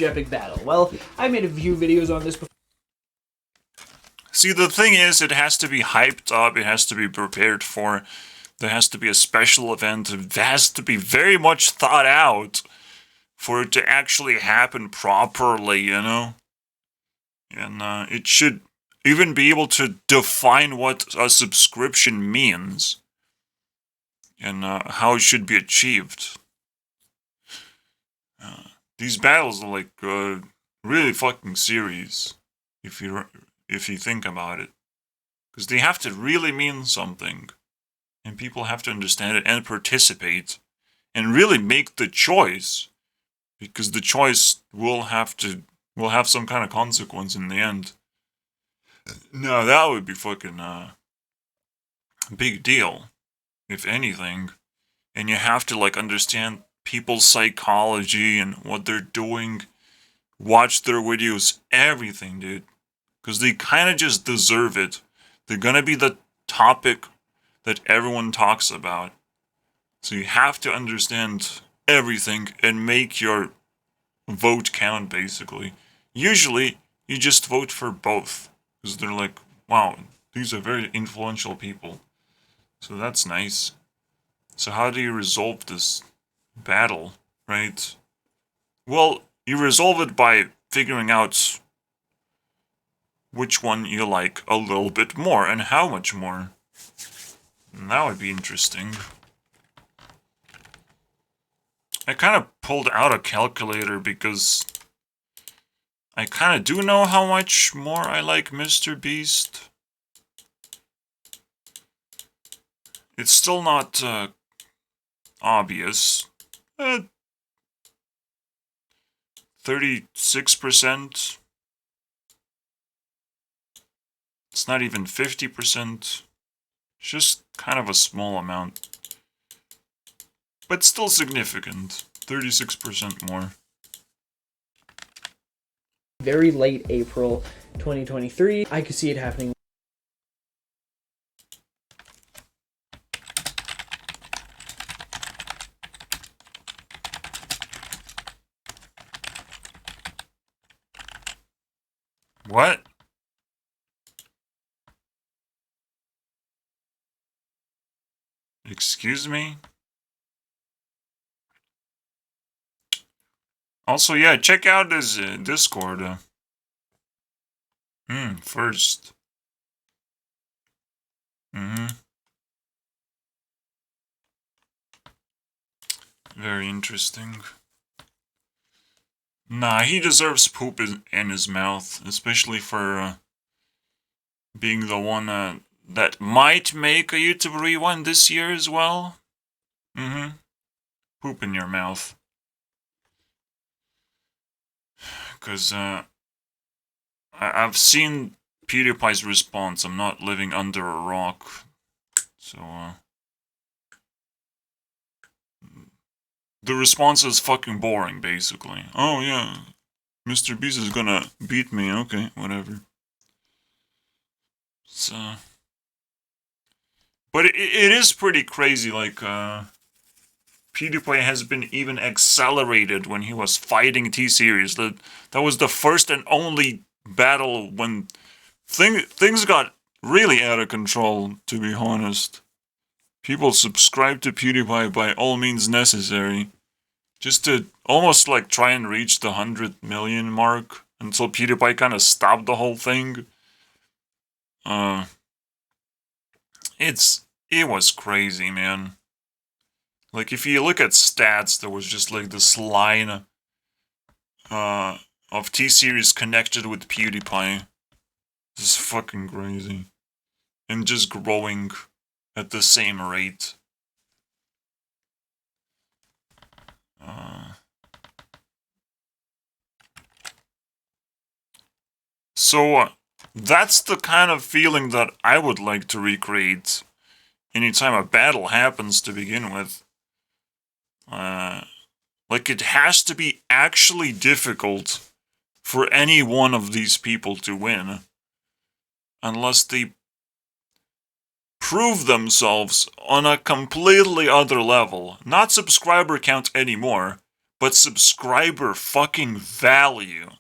S6: epic battle? Well, I made a few videos on this before.
S1: See, the thing is, it has to be hyped up, it has to be prepared for, there has to be a special event, it has to be very much thought out for it to actually happen properly, you know? And it should even be able to define what a subscription means and how it should be achieved. These battles are like really fucking serious if you think about it, because they have to really mean something, and people have to understand it and participate and really make the choice, because the choice will have some kind of consequence in the end. No, that would be fucking a big deal, if anything. And you have to like understand people's psychology and what they're doing, watch their videos, everything, dude. Because they kind of just deserve it. They're gonna be the topic that everyone talks about. So you have to understand everything and make your vote count, basically. Usually, you just vote for both. Because they're like, wow, these are very influential people. So that's nice. So how do you resolve this battle, right? Well, you resolve it by figuring out which one you like a little bit more and how much more. And that would be interesting. I kind of pulled out a calculator because I kind of do know how much more I like MrBeast. It's still not obvious. 36%. It's not even 50%. It's just kind of a small amount. But still significant. 36% more.
S6: Very late April 2023. I could see it happening.
S1: What? Excuse me? Also, yeah, check out his Discord. First. Very interesting. Nah, he deserves poop in his mouth, especially for being the one that might make a YouTube rewind this year as well. Poop in your mouth. Because I've seen PewDiePie's response. I'm not living under a rock. So, the response is fucking boring, basically. Oh, yeah. MrBeast is gonna beat me. Okay, whatever. So... But it is pretty crazy, like, PewDiePie has been even accelerated when he was fighting T-Series. That was the first and only battle when things got really out of control, to be honest. People subscribe to PewDiePie by all means necessary. Just to almost like try and reach the 100 million mark until PewDiePie kind of stopped the whole thing. It was crazy, man. Like, if you look at stats, there was just like this line of T-Series connected with PewDiePie. This is fucking crazy. And just growing at the same rate. So, that's the kind of feeling that I would like to recreate anytime a battle happens to begin with. Like, it has to be actually difficult for any one of these people to win. Unless they prove themselves on a completely other level. Not subscriber count anymore, but subscriber fucking value.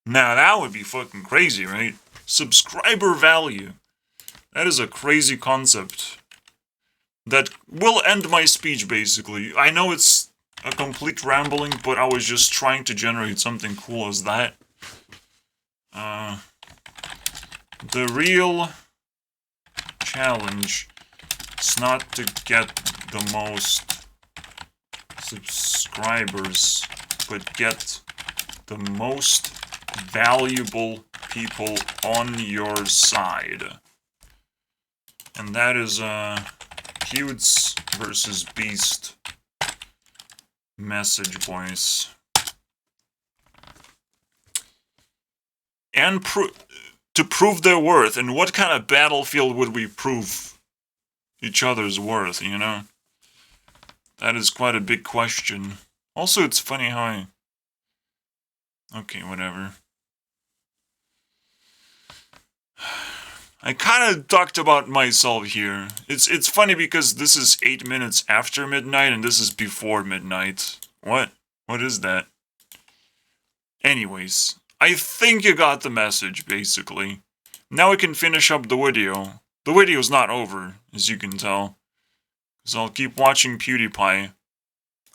S1: Now that would be fucking crazy, right? Subscriber value. That is a crazy concept. That will end my speech, basically. I know it's a complete rambling, but I was just trying to generate something cool as that. The real challenge is not to get the most subscribers, but get the most valuable people on your side. And that is Pewds versus Beast message, boys. And to prove their worth. And what kind of battlefield would we prove each other's worth, you know? That is quite a big question. Also, it's funny how okay, whatever. I kind of talked about myself here. It's funny because this is 8 minutes after midnight and this is before midnight. What? What is that? Anyways, I think you got the message, basically. Now we can finish up the video. The video's not over, as you can tell. Because I'll keep watching PewDiePie.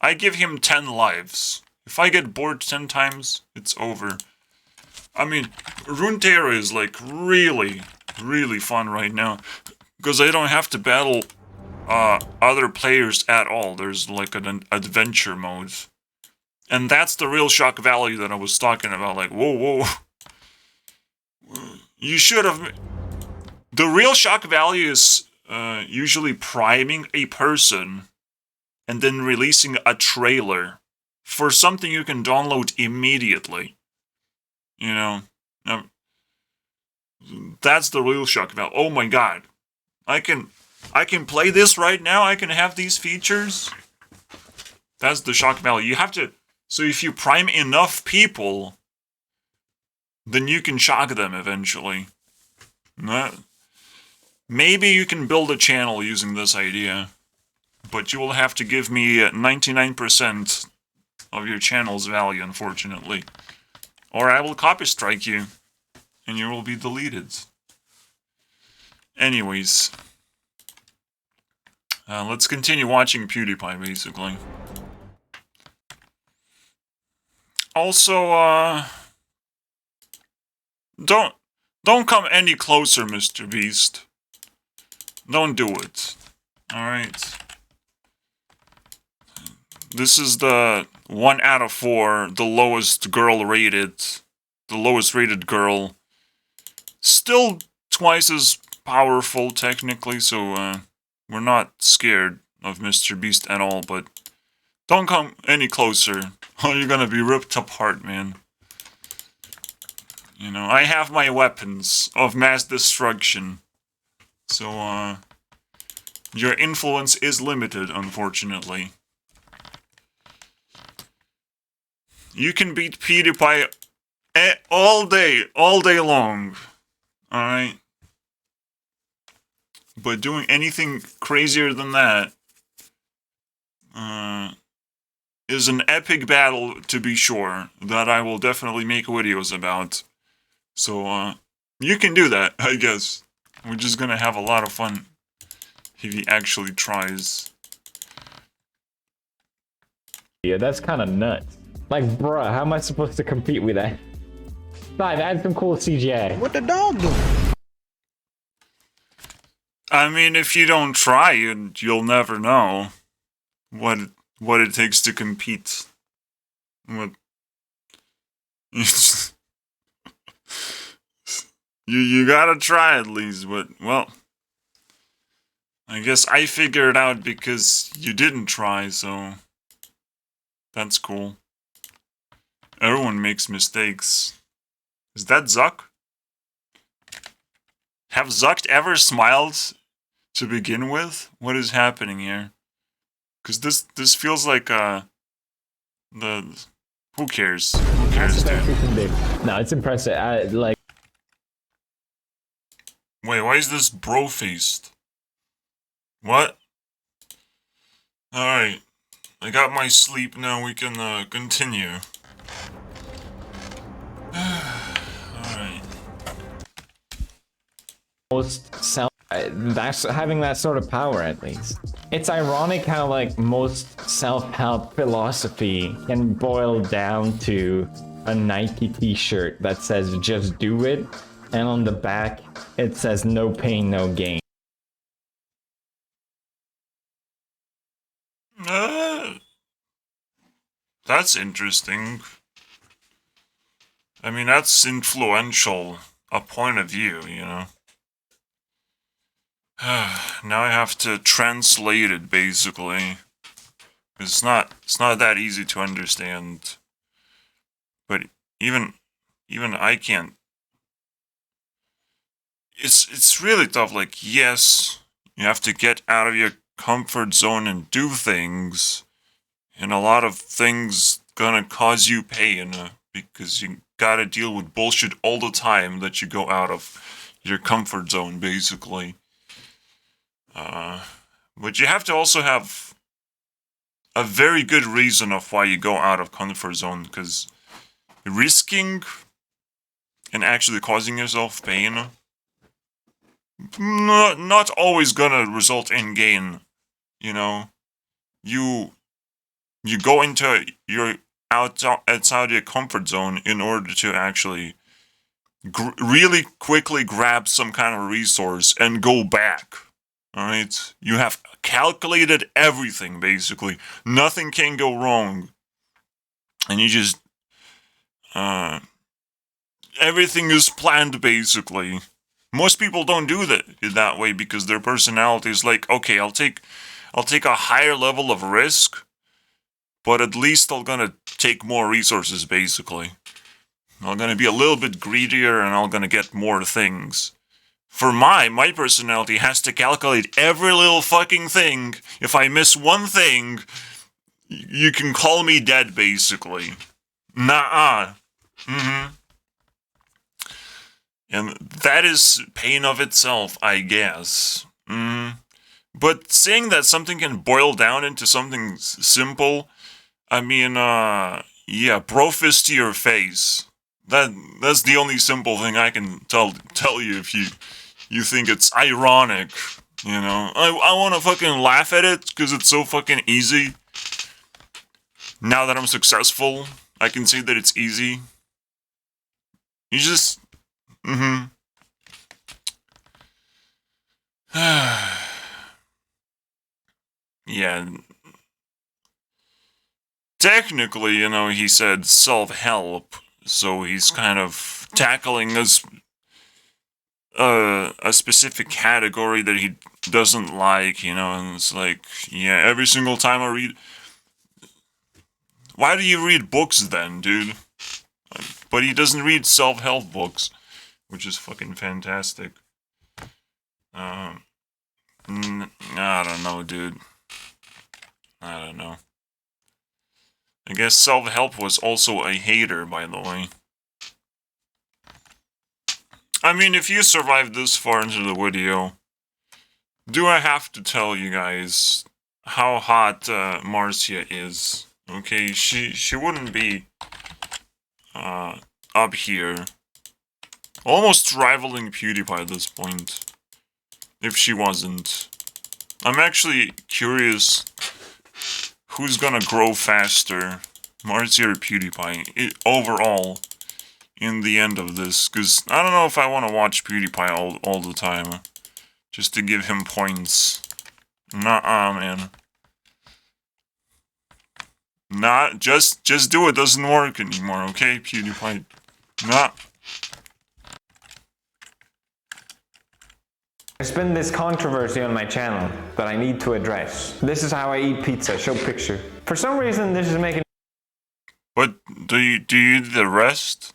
S1: I give him 10 lives. If I get bored 10 times, it's over. I mean, Runeterra is like really fun right now. Because I don't have to battle other players at all. There's like an adventure mode. And that's the real shock value that I was talking about. Like, whoa. You should have... The real shock value is usually priming a person and then releasing a trailer for something you can download immediately. You know? That's the real shock value. Oh my god. I can play this right now? I can have these features? That's the shock value. You have to... So if you prime enough people, then you can shock them eventually. Maybe you can build a channel using this idea, but you will have to give me 99% of your channel's value, unfortunately. Or I will copy strike you, and you will be deleted. Anyways, let's continue watching PewDiePie, basically. Also, don't come any closer, MrBeast. Don't do it. Alright. This is the 1 out of 4, the lowest rated girl. Still twice as powerful, technically, so, we're not scared of MrBeast at all, but don't come any closer. Oh, you're gonna be ripped apart, man. You know, I have my weapons of mass destruction. So, your influence is limited, unfortunately. You can beat PewDiePie all day long. Alright? But doing anything crazier than that, is an epic battle, to be sure, that I will definitely make videos about. So, you can do that, I guess. We're just gonna have a lot of fun if he actually tries.
S2: Yeah, that's kind of nuts. Like, bruh, how am I supposed to compete with that? 5, add some cool CGI.
S7: What the dog do?
S1: I mean, if you don't try, you'll never know what it takes to compete. What you gotta try at least, but well, I guess I figured it out because you didn't try, so that's cool. Everyone makes mistakes. Is that Zuck? Have Zuck ever smiled to begin with? What is happening here? Because this feels like who cares? Who cares, dude?
S2: No, it's impressive. Like,
S1: wait, why is this bro-faced? What? Alright. I got my sleep now, we can continue. Alright.
S2: most self that's having that sort of power, at least. It's ironic how like most self-help philosophy can boil down to a Nike t-shirt that says just do it, and on the back it says no pain no gain.
S1: That's interesting. I mean, that's influential. A point of view, you know. Now I have to translate it, basically. It's not that easy to understand. But even I can't. It's really tough. Like, yes, you have to get out of your comfort zone and do things. And a lot of things gonna cause you pain because you gotta deal with bullshit all the time that you go out of your comfort zone, basically. But you have to also have a very good reason of why you go out of comfort zone, because risking and actually causing yourself pain not always gonna result in gain, you know. You go into your outside your comfort zone in order to actually really quickly grab some kind of resource and go back. Alright? You have calculated everything, basically. Nothing can go wrong. And you just... everything is planned, basically. Most people don't do that way because their personality is like, okay, I'll take a higher level of risk, but at least I'm gonna take more resources, basically. I'm gonna be a little bit greedier and I'm gonna get more things. For my personality has to calculate every little fucking thing. If I miss one thing, you can call me dead, basically. Nuh-uh. And that is pain of itself, I guess. But saying that something can boil down into something simple, I mean, yeah, bro fist to your face. That's the only simple thing I can tell you if you think it's ironic, you know. I want to fucking laugh at it because it's so fucking easy. Now that I'm successful, I can say that it's easy. You just... yeah. Technically, you know, he said self-help, so he's kind of tackling this a specific category that he doesn't like, you know, and it's like, yeah, every single time I read... Why do you read books then, dude? But he doesn't read self-help books, which is fucking fantastic. I don't know, dude. I don't know. I guess self-help was also a hater, by the way. I mean, if you survived this far into the video, do I have to tell you guys how hot Marcia is? Okay, she wouldn't be up here. Almost rivaling Pewdiepie at this point, if she wasn't. I'm actually curious who's gonna grow faster, Marcy or PewDiePie, overall, in the end of this. Because I don't know if I want to watch PewDiePie all the time, just to give him points. Nuh-uh, man. Not, just do it, doesn't work anymore, okay, PewDiePie? Nah.
S2: There's been this controversy on my channel that I need to address. This is how I eat pizza, show picture. For some reason, this is making...
S1: But do you eat the rest?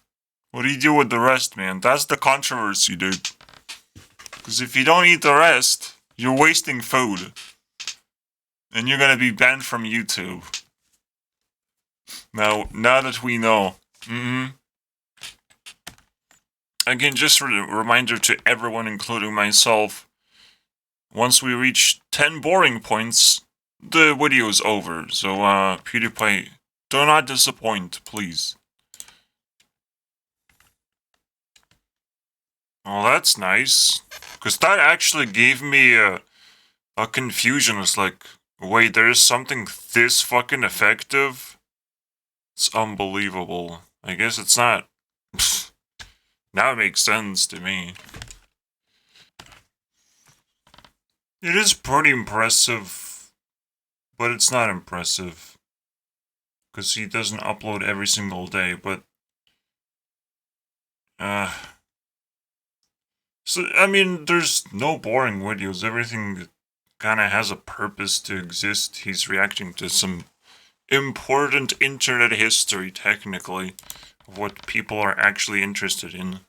S1: What do you do with the rest, man? That's the controversy, dude. Because if you don't eat the rest, you're wasting food. And you're gonna be banned from YouTube. Now that we know. Again, just a reminder to everyone, including myself. Once we reach 10 boring points, the video is over. So, PewDiePie, do not disappoint, please. Oh, that's nice. Because that actually gave me a confusion. It's like, wait, there's something this fucking effective? It's unbelievable. I guess it's not. Now it makes sense to me. It is pretty impressive, but it's not impressive. Because he doesn't upload every single day, but... So, I mean, there's no boring videos. Everything kinda has a purpose to exist. He's reacting to some important internet history, technically, of what people are actually interested in.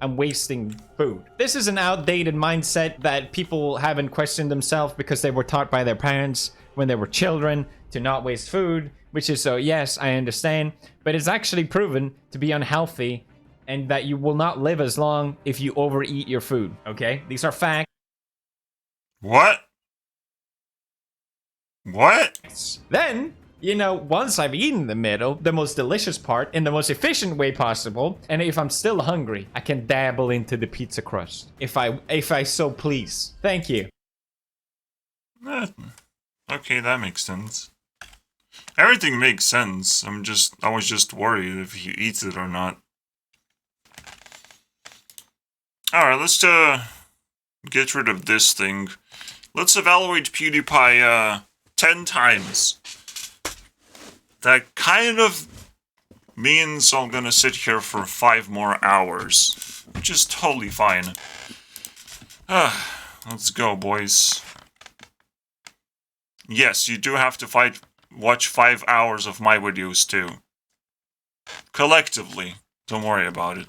S2: I'm wasting food. This is an outdated mindset that people haven't questioned themselves because they were taught by their parents when they were children to not waste food, which is so, yes, I understand, but it's actually proven to be unhealthy and that you will not live as long if you overeat your food, okay? These are facts.
S1: What? What?
S2: Then, you know, once I've eaten the middle, the most delicious part, in the most efficient way possible, and if I'm still hungry, I can dabble into the pizza crust, if I so please. Thank you.
S1: Okay, that makes sense. Everything makes sense. I was just worried if he eats it or not. Alright, let's get rid of this thing. Let's evaluate PewDiePie 10 times. That kind of means I'm gonna sit here for 5 more hours, which is totally fine. Let's go, boys. Yes, you do have to watch 5 hours of my videos too. Collectively. Don't worry about it.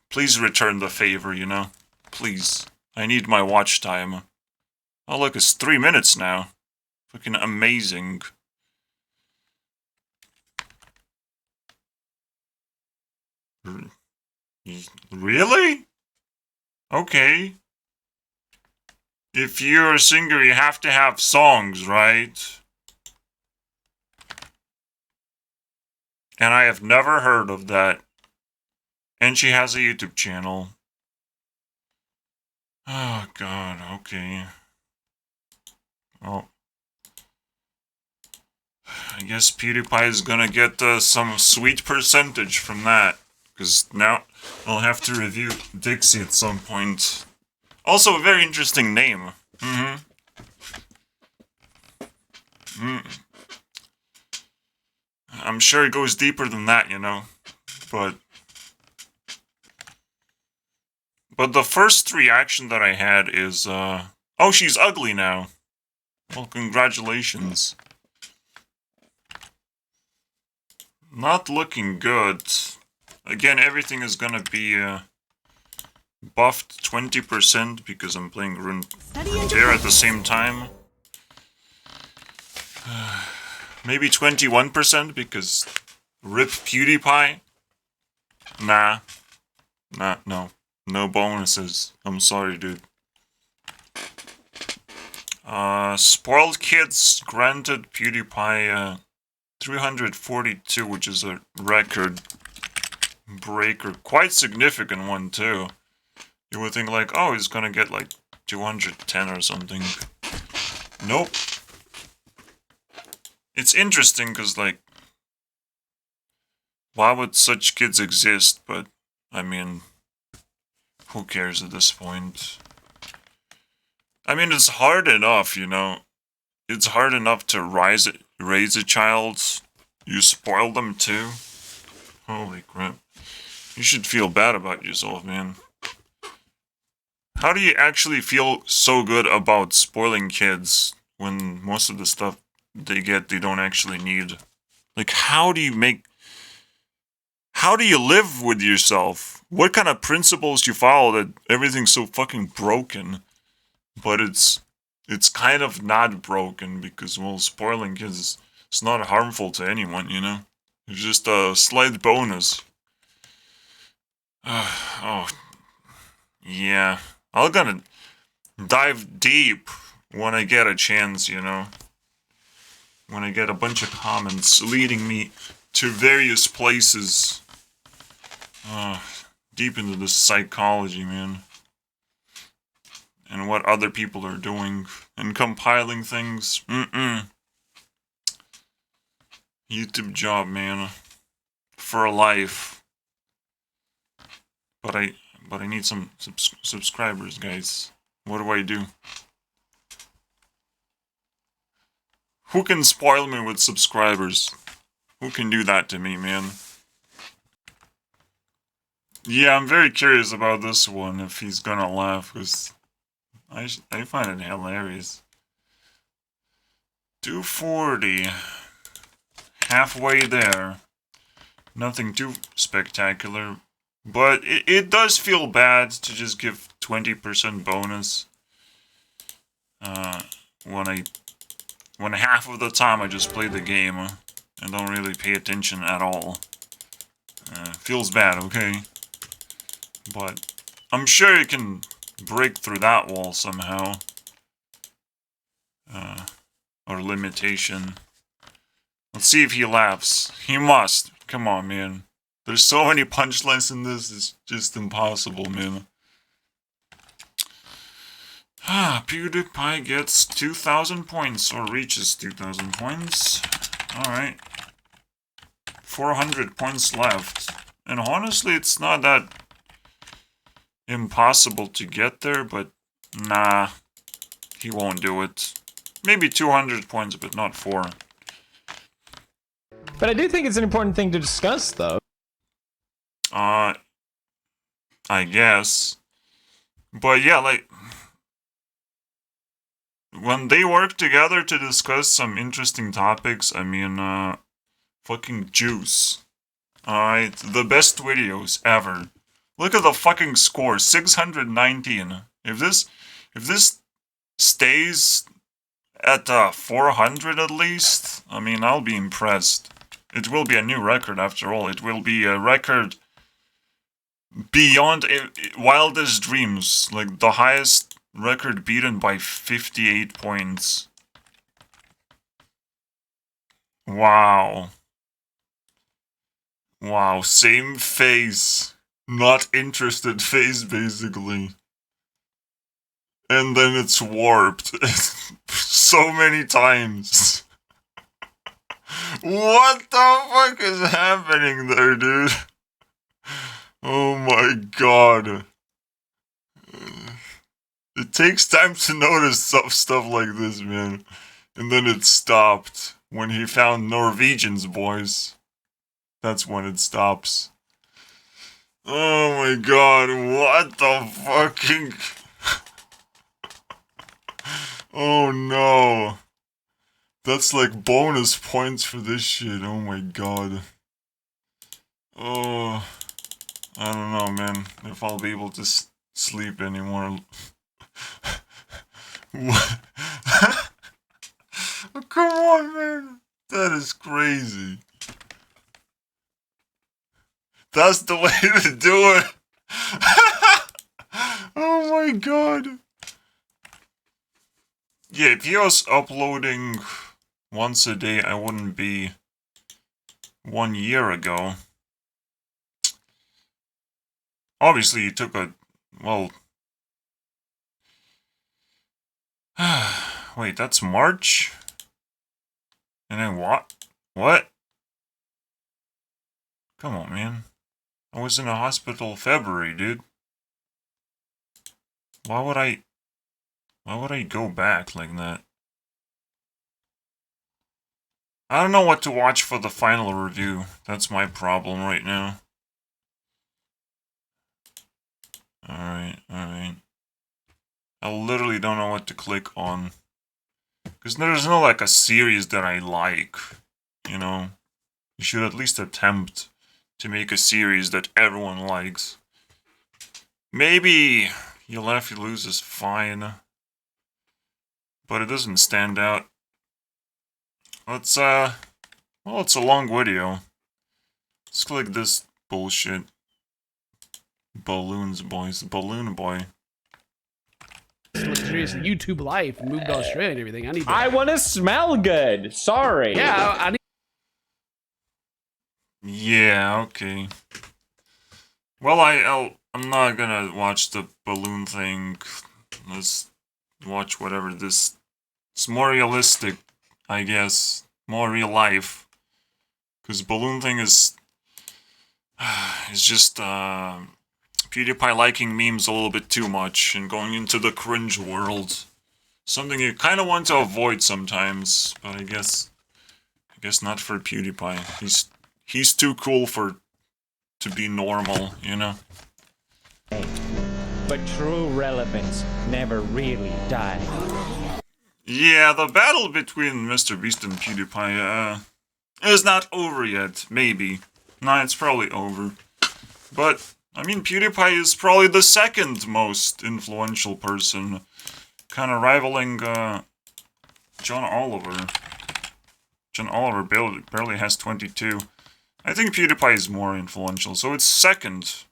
S1: Please return the favor, you know? Please. I need my watch time. Oh look, it's 3 minutes now. Fucking amazing. Really? Okay. If you're a singer, you have to have songs, right? And I have never heard of that. And she has a YouTube channel. Oh god, okay. Oh. I guess PewDiePie is gonna get some sweet percentage from that. Because now I'll have to review Dixie at some point. Also, a very interesting name. I'm sure it goes deeper than that, you know. But the first reaction that I had is, oh, she's ugly now. Well, congratulations. Not looking good. Again, everything is gonna be buffed 20% because I'm playing Runeterra at the same time. Maybe 21% because RIP PewDiePie. Nah, no bonuses. I'm sorry, dude. Spoiled Kids granted PewDiePie 342, which is a record breaker. Quite significant one, too. You would think, like, oh, he's gonna get, like, 210 or something. Nope. it's interesting because, like, why would such kids exist? But, I mean, who cares at this point? I mean, it's hard enough, you know. It's hard enough to raise a child. You spoil them too. Holy crap. You should feel bad about yourself, man. How do you actually feel so good about spoiling kids when most of the stuff they get they don't actually need? Like, how do you live with yourself? What kind of principles do you follow that everything's so fucking broken? But it's kind of not broken because, well, spoiling kids, it's not harmful to anyone, you know? It's just a slight bonus. Oh, yeah. I'm gonna dive deep when I get a chance, you know? When I get a bunch of comments leading me to various places. Deep into the psychology, man. And what other people are doing. And compiling things. YouTube job, man. For life. But I need some subscribers, guys. What do I do? Who can spoil me with subscribers? Who can do that to me, man? Yeah, I'm very curious about this one, if he's gonna laugh, because I find it hilarious. 240. Halfway there. Nothing too spectacular. But it does feel bad to just give 20% bonus. When half of the time I just play the game and don't really pay attention at all. Feels bad, okay? But I'm sure you can break through that wall somehow. Or limitation. Let's see if he laughs. He must. Come on, man. There's so many punchlines in this, it's just impossible, man. Pewdiepie gets 2,000 points, or reaches 2,000 points. Alright. 400 points left. And honestly, it's not that impossible to get there, but nah. He won't do it. Maybe 200 points, but not 4.
S2: But I do think it's an important thing to discuss, though.
S1: I guess. But yeah, like, when they work together to discuss some interesting topics, I mean, fucking juice. Alright, the best videos ever. Look at the fucking score, 619. If this stays at 400 at least, I mean, I'll be impressed. It will be a new record after all. It will be a record beyond wildest dreams. Like, the highest record beaten by 58 points. Wow. Wow, same face. Not interested face, basically. And then it's warped. So many times. What the fuck is happening there, dude? Oh my god. It takes time to notice stuff like this, man. And then it stopped. When he found Norwegians, boys. That's when it stops. Oh my god, what the fucking... Oh no. That's like bonus points for this shit, oh my god. Oh... I don't know, man, if I'll be able to sleep anymore. What? Oh, come on, man. That is crazy. That's the way to do it. Oh my god. Yeah, if he was uploading once a day, I wouldn't be 1 year ago. Obviously, he took a, well... Wait, that's March? And then what? What? Come on, man. I was in a hospital February, dude. Why would I go back like that? I don't know what to watch for the final review. That's my problem right now. Alright. I literally don't know what to click on. Because there's no, like, a series that I like. You know? You should at least attempt to make a series that everyone likes. Maybe You Laugh, You Lose is fine. But it doesn't stand out. Let's, well, it's a long video. Let's click this bullshit. Balloons, boys. Balloon boy.
S3: Luxurious YouTube life and moved to Australia and everything. I need to...
S2: I want to smell good. Sorry.
S3: Yeah, I need...
S1: Yeah, okay. Well, I'm not gonna watch the balloon thing. Let's watch whatever this... It's more realistic, I guess. More real life. Because balloon thing is... It's just, PewDiePie liking memes a little bit too much and going into the cringe world. Something you kind of want to avoid sometimes, but I guess not for PewDiePie. He's too cool to be normal, you know?
S2: But true relevance never really died.
S1: Yeah, the battle between MrBeast and PewDiePie, is not over yet, maybe. Nah, it's probably over. But, I mean, PewDiePie is probably the second most influential person, kind of rivaling, John Oliver. John Oliver barely has 22. I think PewDiePie is more influential, so it's second.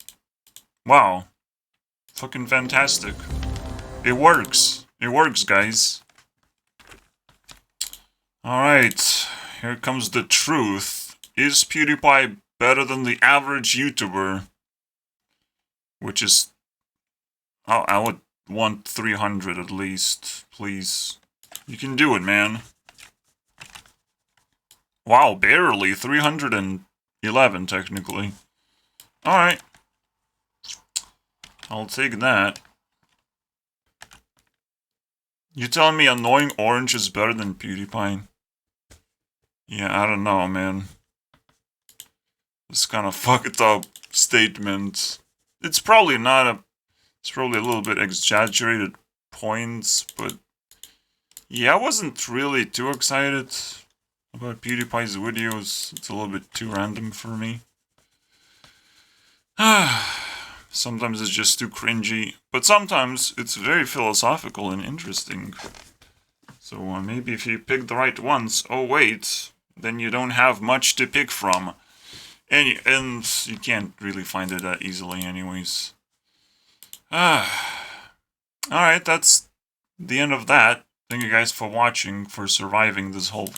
S1: Wow. Fucking fantastic. It works. It works, guys. Alright, here comes the truth. Is PewDiePie better than the average YouTuber? Which is... Oh, I would want 300 at least, please. You can do it, man. Wow, barely. 311, technically. Alright. I'll take that. You telling me Annoying Orange is better than PewDiePie? Yeah, I don't know, man. This kind of fucked up statement. It's probably not a... It's probably a little bit exaggerated points, but... Yeah, I wasn't really too excited about PewDiePie's videos. It's a little bit too random for me. Sometimes it's just too cringy, but sometimes it's very philosophical and interesting. So maybe if you pick the right ones... Oh wait, then you don't have much to pick from. And you can't really find it that easily anyways. Alright, that's the end of that. Thank you guys for watching, for surviving this whole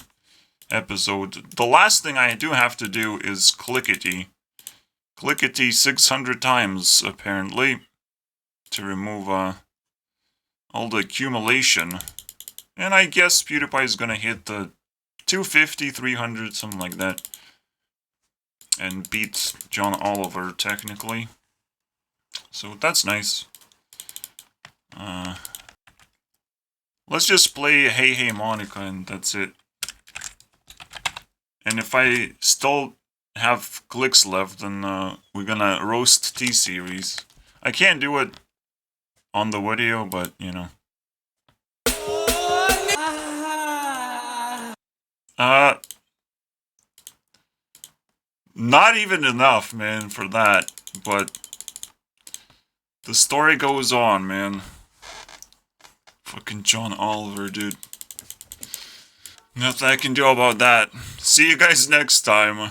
S1: episode. The last thing I do have to do is clickety. Clickety 600 times, apparently. To remove all the accumulation. And I guess PewDiePie is gonna hit the 250, 300, something like that. And beat John Oliver, technically. So that's nice. Let's just play Hey Hey Monica and that's it. And if I still have clicks left, then we're gonna roast T-Series. I can't do it on the video, but, you know. Not even enough, man, for that, but the story goes on, man. Fucking John Oliver, dude. Nothing I can do about that. See you guys next time.